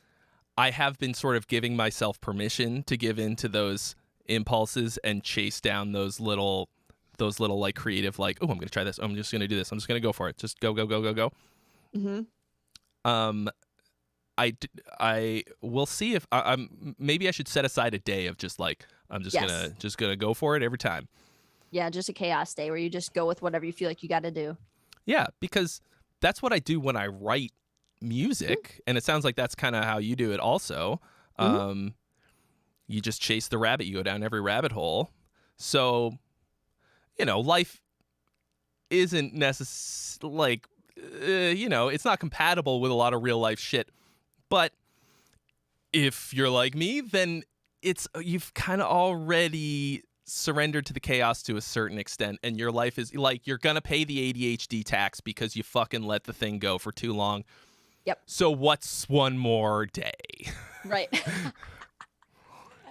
I have been sort of giving myself permission to give in to those impulses and chase down those little like creative, like, oh, I'm going to try this. I'm just going to do this. I'm just going to go for it. Just go. Mm-hmm. I will see if I'm maybe I should set aside a day of just like, I'm just going to go for it every time. Yeah. Just a chaos day where you just go with whatever you feel like you got to do. Yeah. Because that's what I do when I write music. And it sounds like that's kind of how you do it also. You just chase the rabbit. You go down every rabbit hole. So, life isn't necessarily like, it's not compatible with a lot of real life shit. But if you're like me, then you've kind of already surrendered to the chaos to a certain extent. And your life is like, you're going to pay the ADHD tax because you fucking let the thing go for too long. Yep. So what's one more day? Right.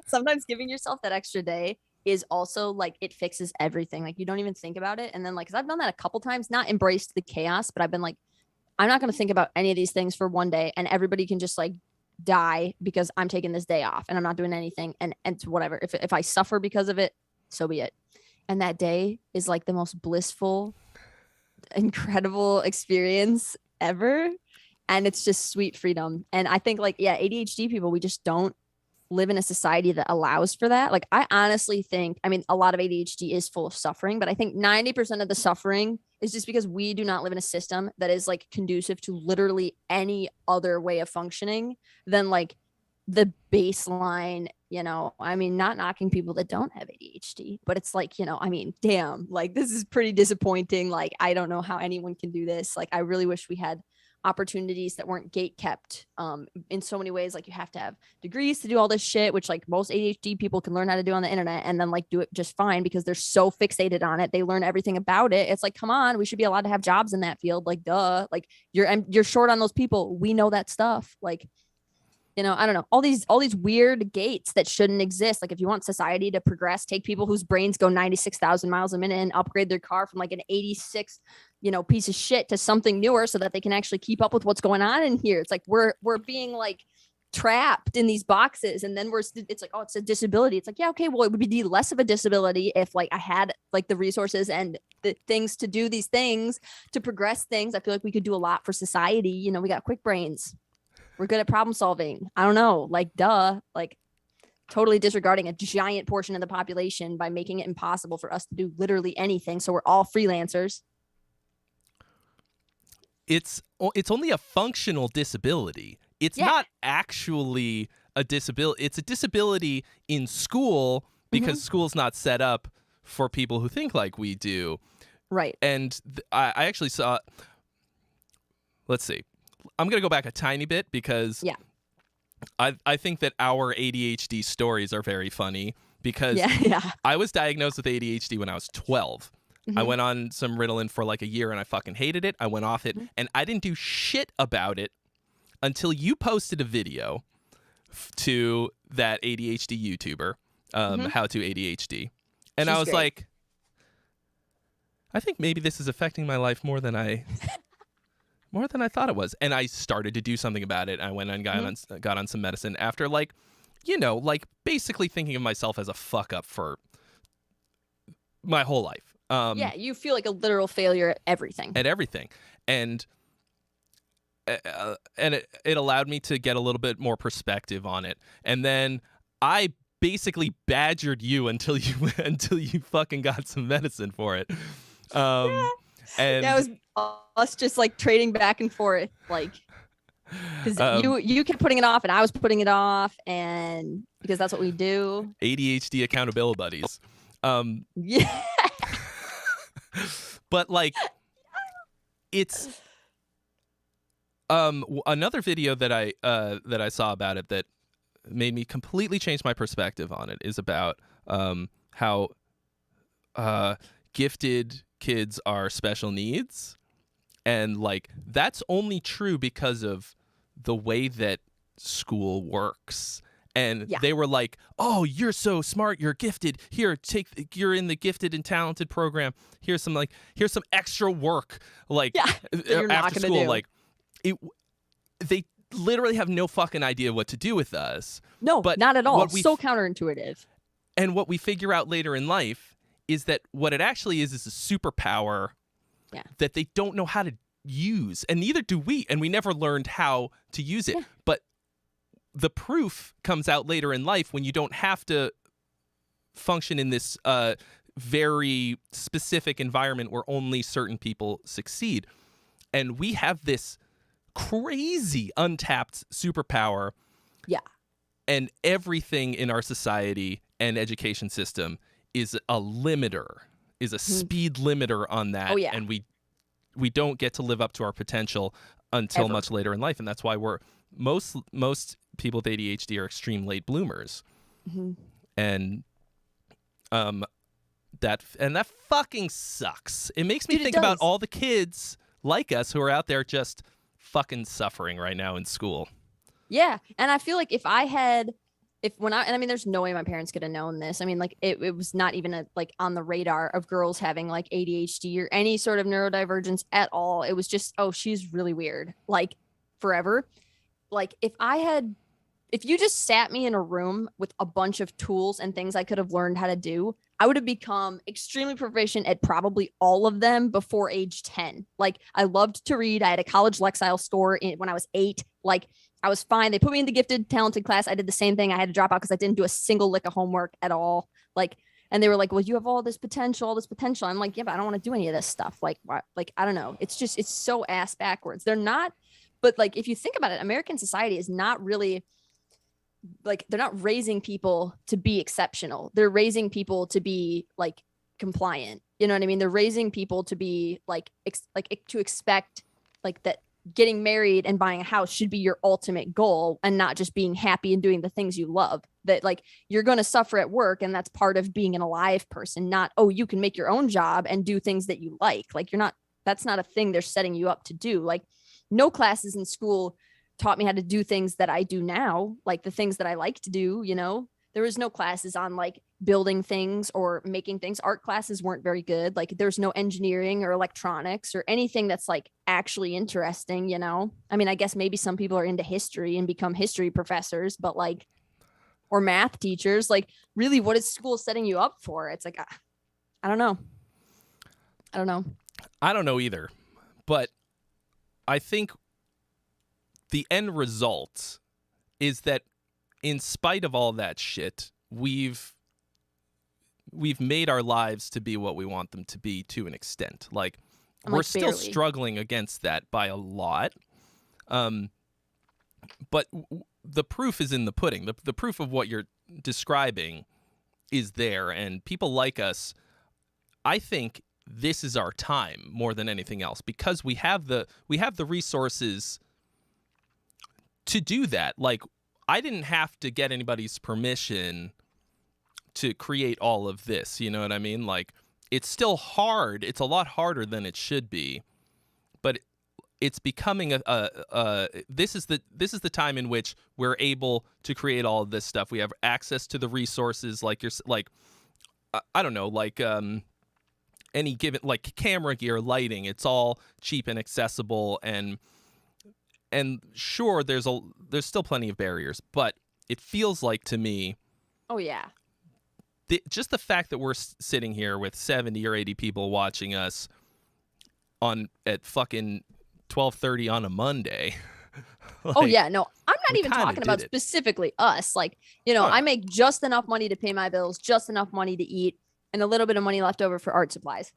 Sometimes giving yourself that extra day is also like it fixes everything. Like you don't even think about it. And then like, cause I've done that a couple times, not embraced the chaos, but I've been like, I'm not going to think about any of these things for one day and everybody can just like die because I'm taking this day off and I'm not doing anything. And whatever, if I suffer because of it, so be it. And that day is like the most blissful, incredible experience ever. And it's just sweet freedom. And I think like, ADHD people, we just don't live in a society that allows for that. Like I honestly think, a lot of ADHD is full of suffering, but I think 90% of the suffering is just because we do not live in a system that is like conducive to literally any other way of functioning than like the baseline, not knocking people that don't have ADHD, but it's like, damn, like this is pretty disappointing. Like, I don't know how anyone can do this. Like, I really wish we had opportunities that weren't gate kept in so many ways. Like you have to have degrees to do all this shit, which like most ADHD people can learn how to do on the internet and then like do it just fine because they're so fixated on it. They learn everything about it. It's like, come on, we should be allowed to have jobs in that field. Like, duh, like you're short on those people. We know that stuff. Like, you know, I don't know, all these weird gates that shouldn't exist. Like if you want society to progress, take people whose brains go 96,000 miles a minute and upgrade their car from like an 86, you know, piece of shit to something newer so that they can actually keep up with what's going on in here. It's like we're being like trapped in these boxes, and then it's like, oh, it's a disability. It's like, yeah, okay, well, it would be less of a disability if like I had like the resources and the things to do these things, to progress things. I feel like we could do a lot for society. You know, we got quick brains. We're good at problem solving. I don't know, like, duh, like totally disregarding a giant portion of the population by making it impossible for us to do literally anything. So we're all freelancers. It's only a functional disability. It's not actually a disability. It's a disability in school because school's not set up for people who think like we do. Right. And I actually saw, let's see. I'm going to go back a tiny bit because I think that our ADHD stories are very funny because I was diagnosed with ADHD when I was 12. I went on some Ritalin for like a year and I fucking hated it. I went off it and I didn't do shit about it until you posted a video to that ADHD YouTuber, How to ADHD. And I was great. like, I think maybe this is affecting my life more than I thought it was. And I started to do something about it. I went and got on some medicine after like, you know, like basically thinking of myself as a fuck up for my whole life. You feel like a literal failure at everything. And it allowed me to get a little bit more perspective on it. And then I basically badgered you until you fucking got some medicine for it. And that was us just like trading back and forth, like, because you kept putting it off and I was putting it off, and because that's what we do. ADHD accountability buddies. Yeah. But like, it's another video that I saw about it that made me completely change my perspective on it is about how gifted kids are special needs, and like that's only true because of the way that school works. And they were like, oh, you're so smart, you're gifted, here, you're in the gifted and talented program, here's some extra work, like after school. Do. Like they literally have no fucking idea what to do with us. No, but not at all. So counterintuitive. And what we figure out later in life is that what it actually is a superpower that they don't know how to use, and neither do we, and we never learned how to use it. But the proof comes out later in life when you don't have to function in this very specific environment where only certain people succeed. And we have this crazy untapped superpower. Yeah. And everything in our society and education system is a limiter, is a speed limiter on that. Oh, yeah. And we don't get to live up to our potential until much later in life. And that's why most people with ADHD are extreme late bloomers. And that fucking sucks. It makes me think about all the kids like us who are out there just fucking suffering right now in school. Yeah. And I feel like there's no way my parents could have known this. I mean, like it was not even on the radar of girls having like ADHD or any sort of neurodivergence at all. It was just, oh, she's really weird, like forever. Like if you just sat me in a room with a bunch of tools and things I could have learned how to do, I would have become extremely proficient at probably all of them before age 10. Like I loved to read. I had a college Lexile score when I was 8. Like I was fine. They put me in the gifted, talented class. I did the same thing. I had to drop out because I didn't do a single lick of homework at all. Like, and they were like, well, you have all this potential. I'm like, yeah, but I don't want to do any of this stuff. Like, what? Like, I don't know. It's so ass backwards. They're not, but like, if you think about it, American society is not really like, they're not raising people to be exceptional. They're raising people to be like compliant. You know what I mean? They're raising people to be to expect like that getting married and buying a house should be your ultimate goal, and not just being happy and doing the things you love. That like you're going to suffer at work, and that's part of being an alive person. Not, oh, you can make your own job and do things that you like you're not, that's not a thing they're setting you up to do. Like no classes in school taught me how to do things that I do now, like the things that I like to do. There was no classes on like building things or making things. Art classes weren't very good. Like there's no engineering or electronics or anything that's like actually interesting. I mean, I guess maybe some people are into history and become history professors, but like, or math teachers, like really what is school setting you up for? It's like, I don't know. I don't know either, but I think the end result is that in spite of all that shit, we've made our lives to be what we want them to be to an extent. Like we're still barely struggling against that by a lot. But the proof is in the pudding. The proof of what you're describing is there, and people like us, I think this is our time more than anything else, because we have the resources to do that. Like I didn't have to get anybody's permission to create all of this. You know what I mean? Like it's still hard. It's a lot harder than it should be, but it's becoming this is the time in which we're able to create all of this stuff. We have access to the resources, like I don't know, like any given like camera gear, lighting. It's all cheap and accessible, and sure, there's still plenty of barriers, but it feels like to me, oh yeah, just the fact that we're sitting here with 70 or 80 people watching us at fucking 12:30 on a Monday. Like, oh yeah, no, I'm not even talking about specifically us. Like, I make just enough money to pay my bills, just enough money to eat, and a little bit of money left over for art supplies.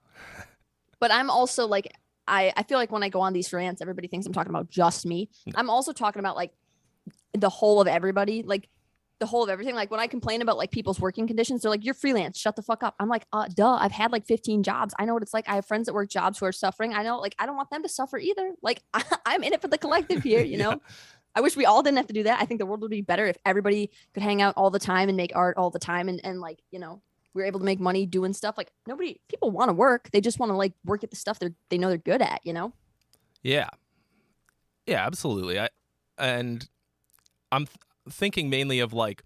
But I'm also like, I feel like when I go on these rants, everybody thinks I'm talking about just me. I'm also talking about like the whole of everybody, like the whole of everything. Like when I complain about like people's working conditions, they're like, you're freelance, shut the fuck up. I'm like, duh, I've had like 15 jobs. I know what it's like. I have friends that work jobs who are suffering. I know, like, I don't want them to suffer either. Like I'm in it for the collective here, you know? I wish we all didn't have to do that. I think the world would be better if everybody could hang out all the time and make art all the time. And like, we were able to make money doing stuff. Like people want to work. They just want to like work at the stuff they know they're good at, Yeah. Yeah, absolutely. I'm thinking mainly of like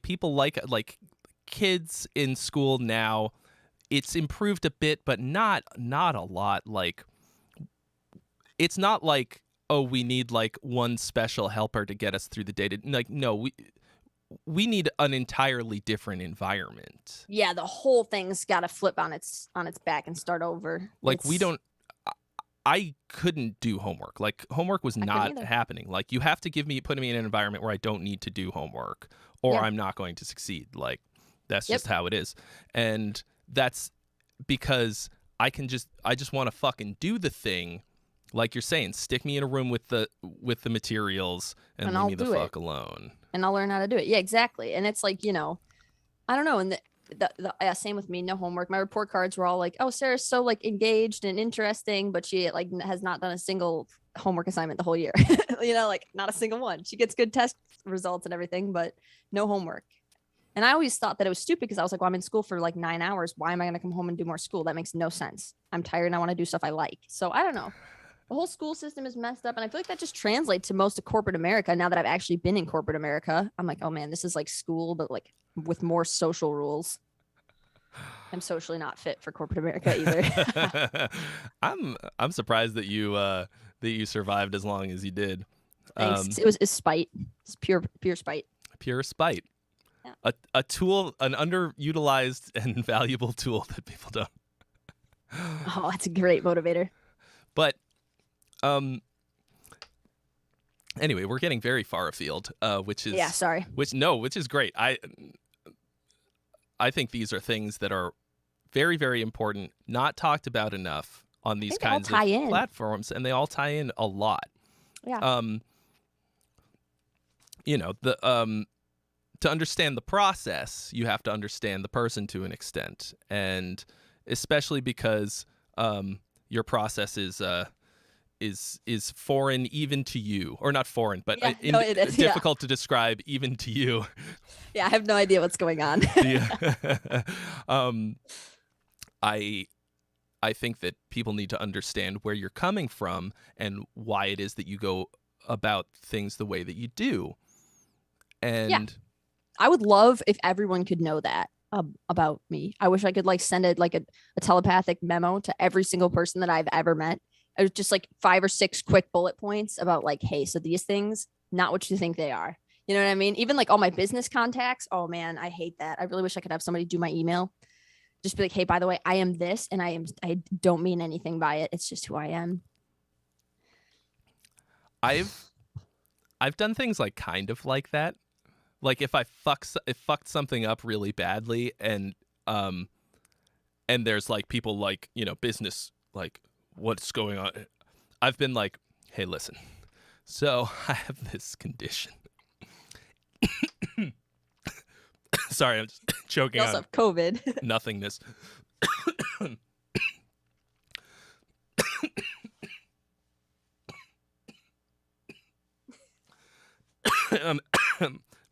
people like kids in school now. It's improved a bit, but not a lot. Like it's not like, oh, we need like one special helper to get us through the day. Like, no, we need an entirely different environment. Yeah, the whole thing's got to flip on its back and start over. Like I couldn't do homework. Like homework was not happening. Like you have to put me in an environment where I don't need to do homework, or I'm not going to succeed. Like that's just how it is. And that's because I just want to fucking do the thing. Like you're saying, stick me in a room with the materials and leave me the fuck alone. And I'll learn how to do it. Yeah, exactly. And it's like, I don't know. And the same with me, no homework. My report cards were all like, oh, Sarah's so like engaged and interesting, but she like has not done a single homework assignment the whole year. Like not a single one. She gets good test results and everything, but no homework. And I always thought that it was stupid because I was like, well, I'm in school for like 9 hours. Why am I going to come home and do more school? That makes no sense. I'm tired and I want to do stuff I like. So I don't know. The whole school system is messed up. And I feel like that just translates to most of corporate America. Now that I've actually been in corporate America, I'm like, oh man, this is like school, but like with more social rules. I'm socially not fit for corporate America either. I'm surprised that you survived as long as you did. Thanks. It's spite. It's pure spite. Pure spite. Yeah. A tool, an underutilized and valuable tool that people don't. Oh, that's a great motivator. But anyway, we're getting very far afield, which is which is great. I think these are things that are very, very important, not talked about enough on these kinds of platforms, and they all tie in a lot. Yeah. To understand the process, you have to understand the person to an extent, and especially because your process is foreign even to you, or not foreign, but it is, difficult to describe even to you. Yeah, I have no idea what's going on. I think that people need to understand where you're coming from and why it is that you go about things the way that you do. And I would love if everyone could know that about me. I wish I could like send it like a telepathic memo to every single person that I've ever met. It was just like 5 or 6 quick bullet points about like, hey, so these things, not what you think they are. You know what I mean? Even like all my business contacts. Oh man, I hate that. I really wish I could have somebody do my email. Just be like, hey, by the way, I am this, and I don't mean anything by it. It's just who I am. I've done things like kind of like that. Like if I fucked something up really badly, and there's like people like, you know, business, like what's going on, I've been like, hey, listen, so I have this condition. Sorry, I'm just choking You also on have COVID. nothingness.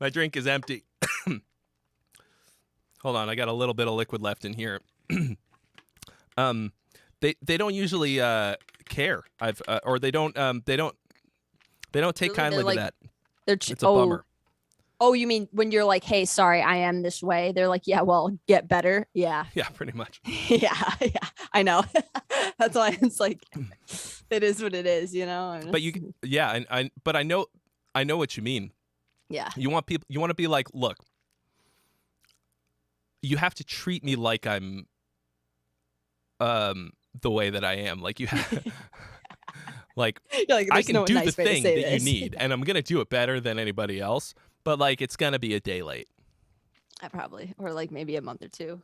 My drink is empty. Hold on, I got a little bit of liquid left in here. They don't usually care. They don't take kindly like, to that. It's a bummer. Oh, you mean when you're like, hey, sorry, I am this way. They're like, yeah, well, get better. Yeah. Yeah, pretty much. yeah, I know. That's why it's like, it is what it is, you know. But I know what you mean. Yeah. You want to be like, look, you have to treat me like I'm the way that I am. Like you have like I can do the thing that you need, and I'm going to do it better than anybody else, but like it's going to be a day late. Probably, or like maybe a month or 2.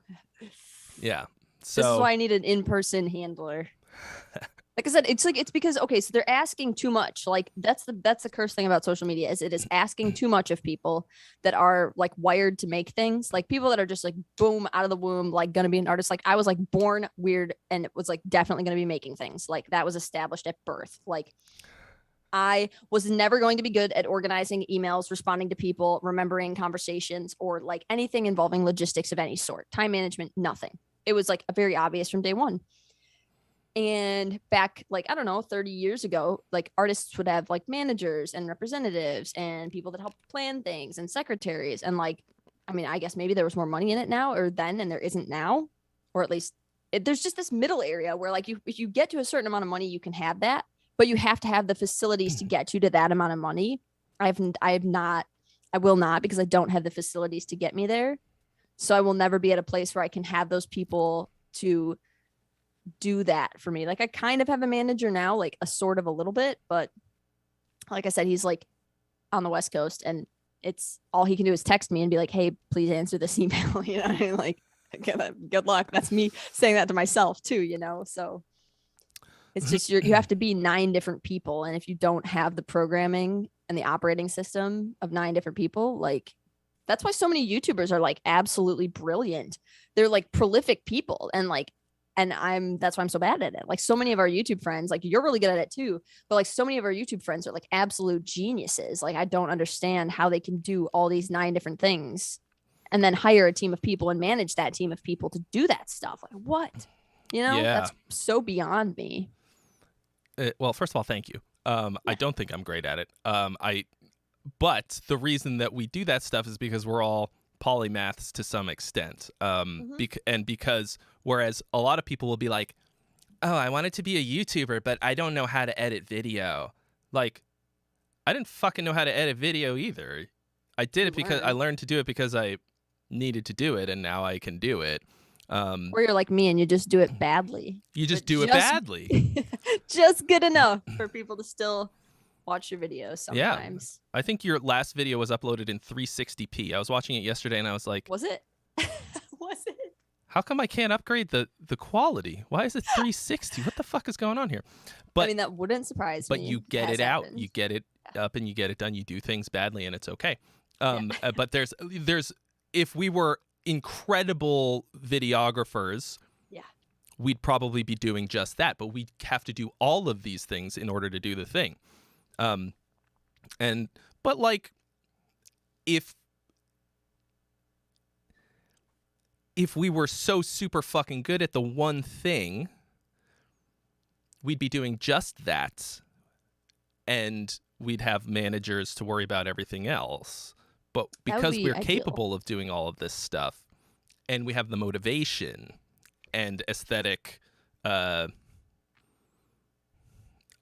Yeah. So this is why I need an in-person handler. Like I said, it's because, okay, so they're asking too much. Like that's the cursed thing about social media, is it is asking too much of people that are like wired to make things. Like people that are just like boom out of the womb, like gonna be an artist. Like I was like born weird and it was like definitely gonna be making things. Like that was established at birth. Like I was never going to be good at organizing emails, responding to people, remembering conversations, or like anything involving logistics of any sort. Time management, nothing. It was like very obvious from day one. And back, like, I don't know, 30 years ago, like artists would have like managers and representatives and people that help plan things and secretaries. And like, I mean, I guess maybe there was more money in it now or then, and there isn't now, or at least there's just this middle area where like if you get to a certain amount of money, you can have that, but you have to have the facilities to get you to that amount of money. I will not, because I don't have the facilities to get me there. So I will never be at a place where I can have those people to do that for me. Like I kind of have a manager now, like a sort of a little bit, but like I said, he's like on the West Coast, and it's all he can do is text me and be like, hey, please answer this email. You know what I mean? Like, good luck. That's me saying that to myself too, you know? So it's just, you have to be 9 different people. And if you don't have the programming and the operating system of 9 different people, like that's why so many YouTubers are like absolutely brilliant. They're like prolific people, and that's why I'm so bad at it. Like so many of our YouTube friends, like you're really good at it too, but like so many of our YouTube friends are like absolute geniuses. Like I don't understand how they can do all these 9 different things and then hire a team of people and manage that team of people to do that stuff. Like what? You know, That's so beyond me. Well, first of all, thank you. I don't think I'm great at it. But the reason that we do that stuff is because we're all polymaths to some extent. Because whereas a lot of people will be like, oh, I wanted to be a YouTuber, but I don't know how to edit video. Like, I didn't fucking know how to edit video either. I did it because I learned to do it because I needed to do it, and now I can do it. Or you're like me and you just do it badly. You just do it badly. Just good enough for people to still watch your videos sometimes. Yeah. I think your last video was uploaded in 360p. I was watching it yesterday and I was like, was it? Was it? How come I can't upgrade the quality? Why is it 360? What the fuck is going on here? But I mean, that wouldn't surprise me. But you get it out. You get it up and you get it done. You do things badly and it's okay. But there's if we were incredible videographers, we'd probably be doing just that. But we have to do all of these things in order to do the thing. But like, if we were so super fucking good at the one thing, we'd be doing just that, and we'd have managers to worry about everything else. But because we're capable of doing all of this stuff, and we have the motivation and aesthetic,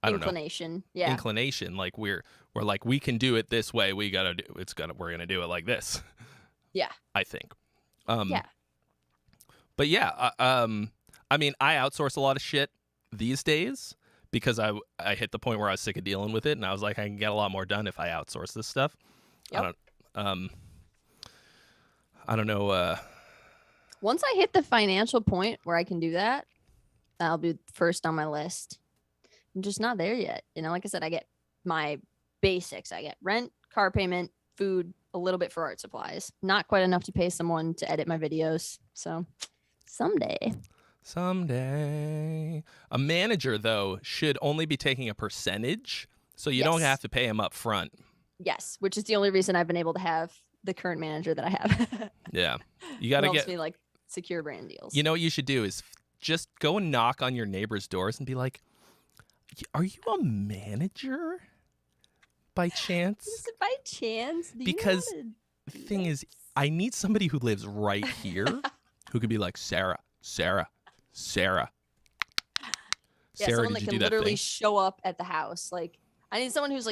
inclination, like we're like, we can do it this way. We're gonna do it like this. Yeah, I think. Yeah. But yeah, I mean, I outsource a lot of shit these days because I hit the point where I was sick of dealing with it, and I was like, I can get a lot more done if I outsource this stuff. Yep. I don't know. Once I hit the financial point where I can do that, that'll be first on my list. I'm just not there yet. You know, like I said, I get my basics. I get rent, car payment, food, a little bit for art supplies. Not quite enough to pay someone to edit my videos. So someday. A manager, though, should only be taking a percentage, so you don't have to pay him up front. Yes, which is the only reason I've been able to have the current manager that I have. Yeah. You got to get me like secure brand deals. You know what you should do is just go and knock on your neighbors' doors and be like, "Are you a manager by chance?" Is it by chance? Because the thing is, I need somebody who lives right here who could be like, Sarah. Yeah, someone that can literally show up at the house. Like, I need someone who's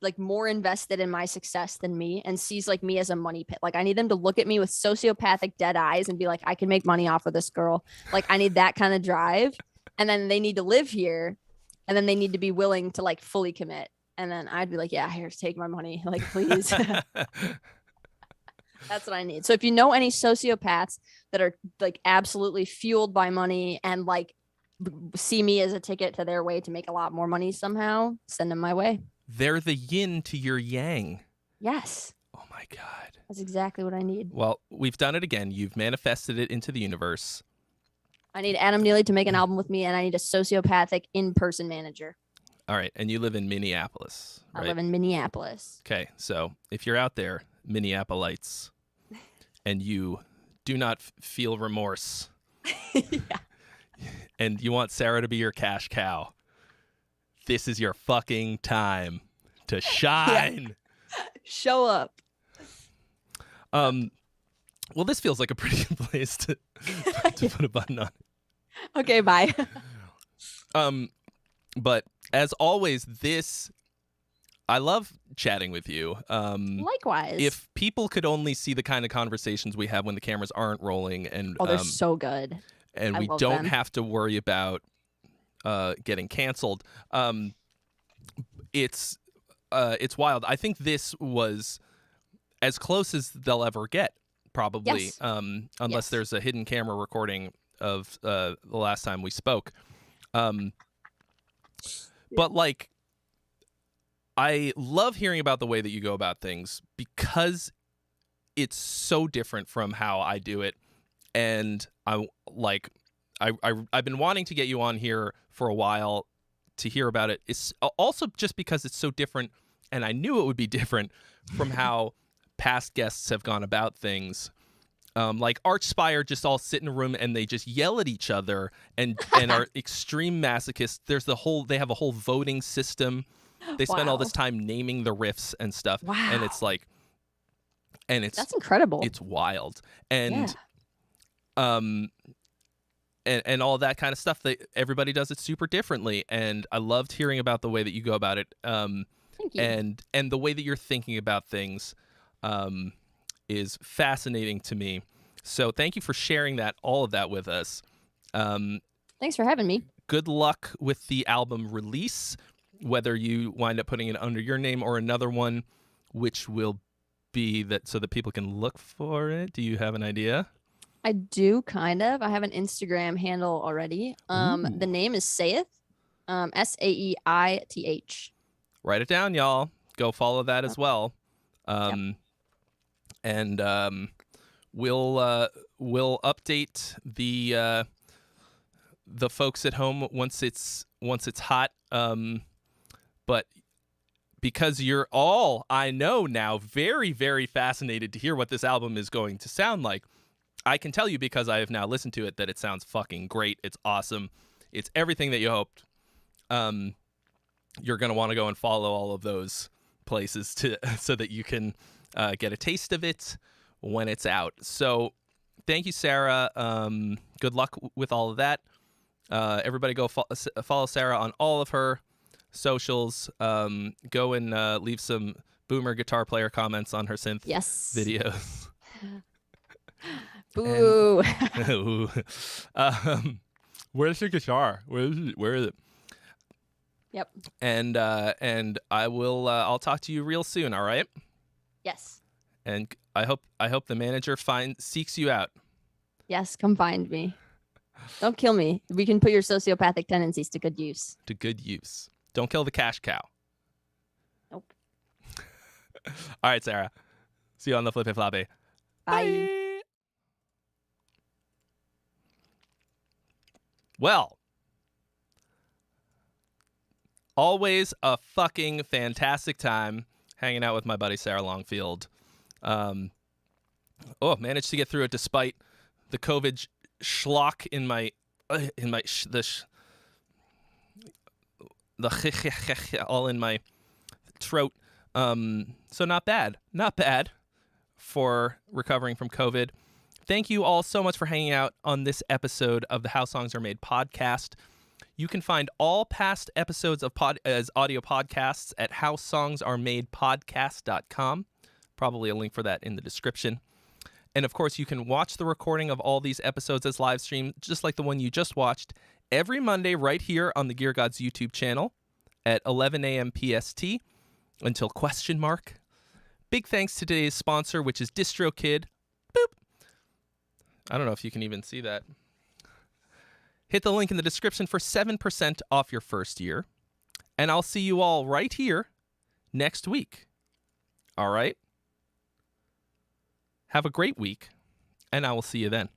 like more invested in my success than me and sees like me as a money pit. Like, I need them to look at me with sociopathic dead eyes and be like, I can make money off of this girl. Like, I need that kind of drive. And then they need to live here, and then they need to be willing to like fully commit. And then I'd be like, yeah, here, take my money. Like, please. That's what I need. So if you know any sociopaths that are like absolutely fueled by money and like see me as a ticket to their way to make a lot more money somehow, send them my way. They're the yin to your yang. Yes. Oh my God. That's exactly what I need. Well, we've done it again. You've manifested it into the universe. I need Adam Neely to make an album with me, and I need a sociopathic in-person manager. All right. And you live in Minneapolis, right? I live in Minneapolis. Okay. So if you're out there, Minneapolites, and you do not feel remorse, and you want Sarah to be your cash cow, this is your fucking time to shine. Show up. Well, this feels like a pretty good place to put a button on. Okay, bye. But as always, I love chatting with you. Likewise. If people could only see the kind of conversations we have when the cameras aren't rolling, and they're so good, and we don't have to worry about getting canceled. It's wild. I think this was as close as they'll ever get, probably, yes. Unless there's a hidden camera recording of the last time we spoke. But like, I love hearing about the way that you go about things because it's so different from how I do it. And I've been wanting to get you on here for a while to hear about it. It's also just because it's so different, and I knew it would be different from how past guests have gone about things. Like Archspire just all sit in a room and they just yell at each other and are extreme masochists. They have a whole voting system. They spend all this time naming the riffs and stuff. Wow. And it's like, that's incredible. It's wild. And, and all that kind of stuff. Everybody does it super differently. And I loved hearing about the way that you go about it. Thank you. And the way that you're thinking about things, is fascinating to me. So thank you for sharing all of that with us. Thanks for having me. Good luck with the album release, whether you wind up putting it under your name or another one, which will be that so that people can look for it. Do you have an idea? I do, kind of. I have an Instagram handle already. The name is Saith, Saeith. Write it down, y'all. Go follow that as well. And we'll update the the folks at home once it's hot. But because you're all, I know now, very, very fascinated to hear what this album is going to sound like, I can tell you, because I have now listened to it, that it sounds fucking great. It's awesome. It's everything that you hoped. You're going to want to go and follow all of those places so that you can get a taste of it when it's out. So thank you, Sarah. Good luck with all of that. Everybody go follow Sarah on all of her socials. Go and leave some boomer guitar player comments on her synth videos. Boo. Where's your guitar? Where is it? Yep. And I will I'll talk to you real soon, all right? Yes. And I hope the manager seeks you out. Yes, come find me. Don't kill me. We can put your sociopathic tendencies to good use. To good use. Don't kill the cash cow. Nope. All right, Sarah. See you on the Flippy Floppy. Bye. Well, always a fucking fantastic time hanging out with my buddy Sarah Longfield. Managed to get through it despite the COVID schlock in my all in my throat. So not bad for recovering from COVID. Thank you all so much for hanging out on this episode of the How Songs Are Made podcast. You can find all past episodes of as audio podcasts at howsongsaremade.podcast.com. Probably a link for that in the description. And of course, you can watch the recording of all these episodes as live stream, just like the one you just watched, every Monday right here on the Gear Gods YouTube channel at 11 a.m. PST until ? Big thanks to today's sponsor, which is DistroKid. Boop. I don't know if you can even see that. Hit the link in the description for 7% off your first year. And I'll see you all right here next week. All right? Have a great week, and I will see you then.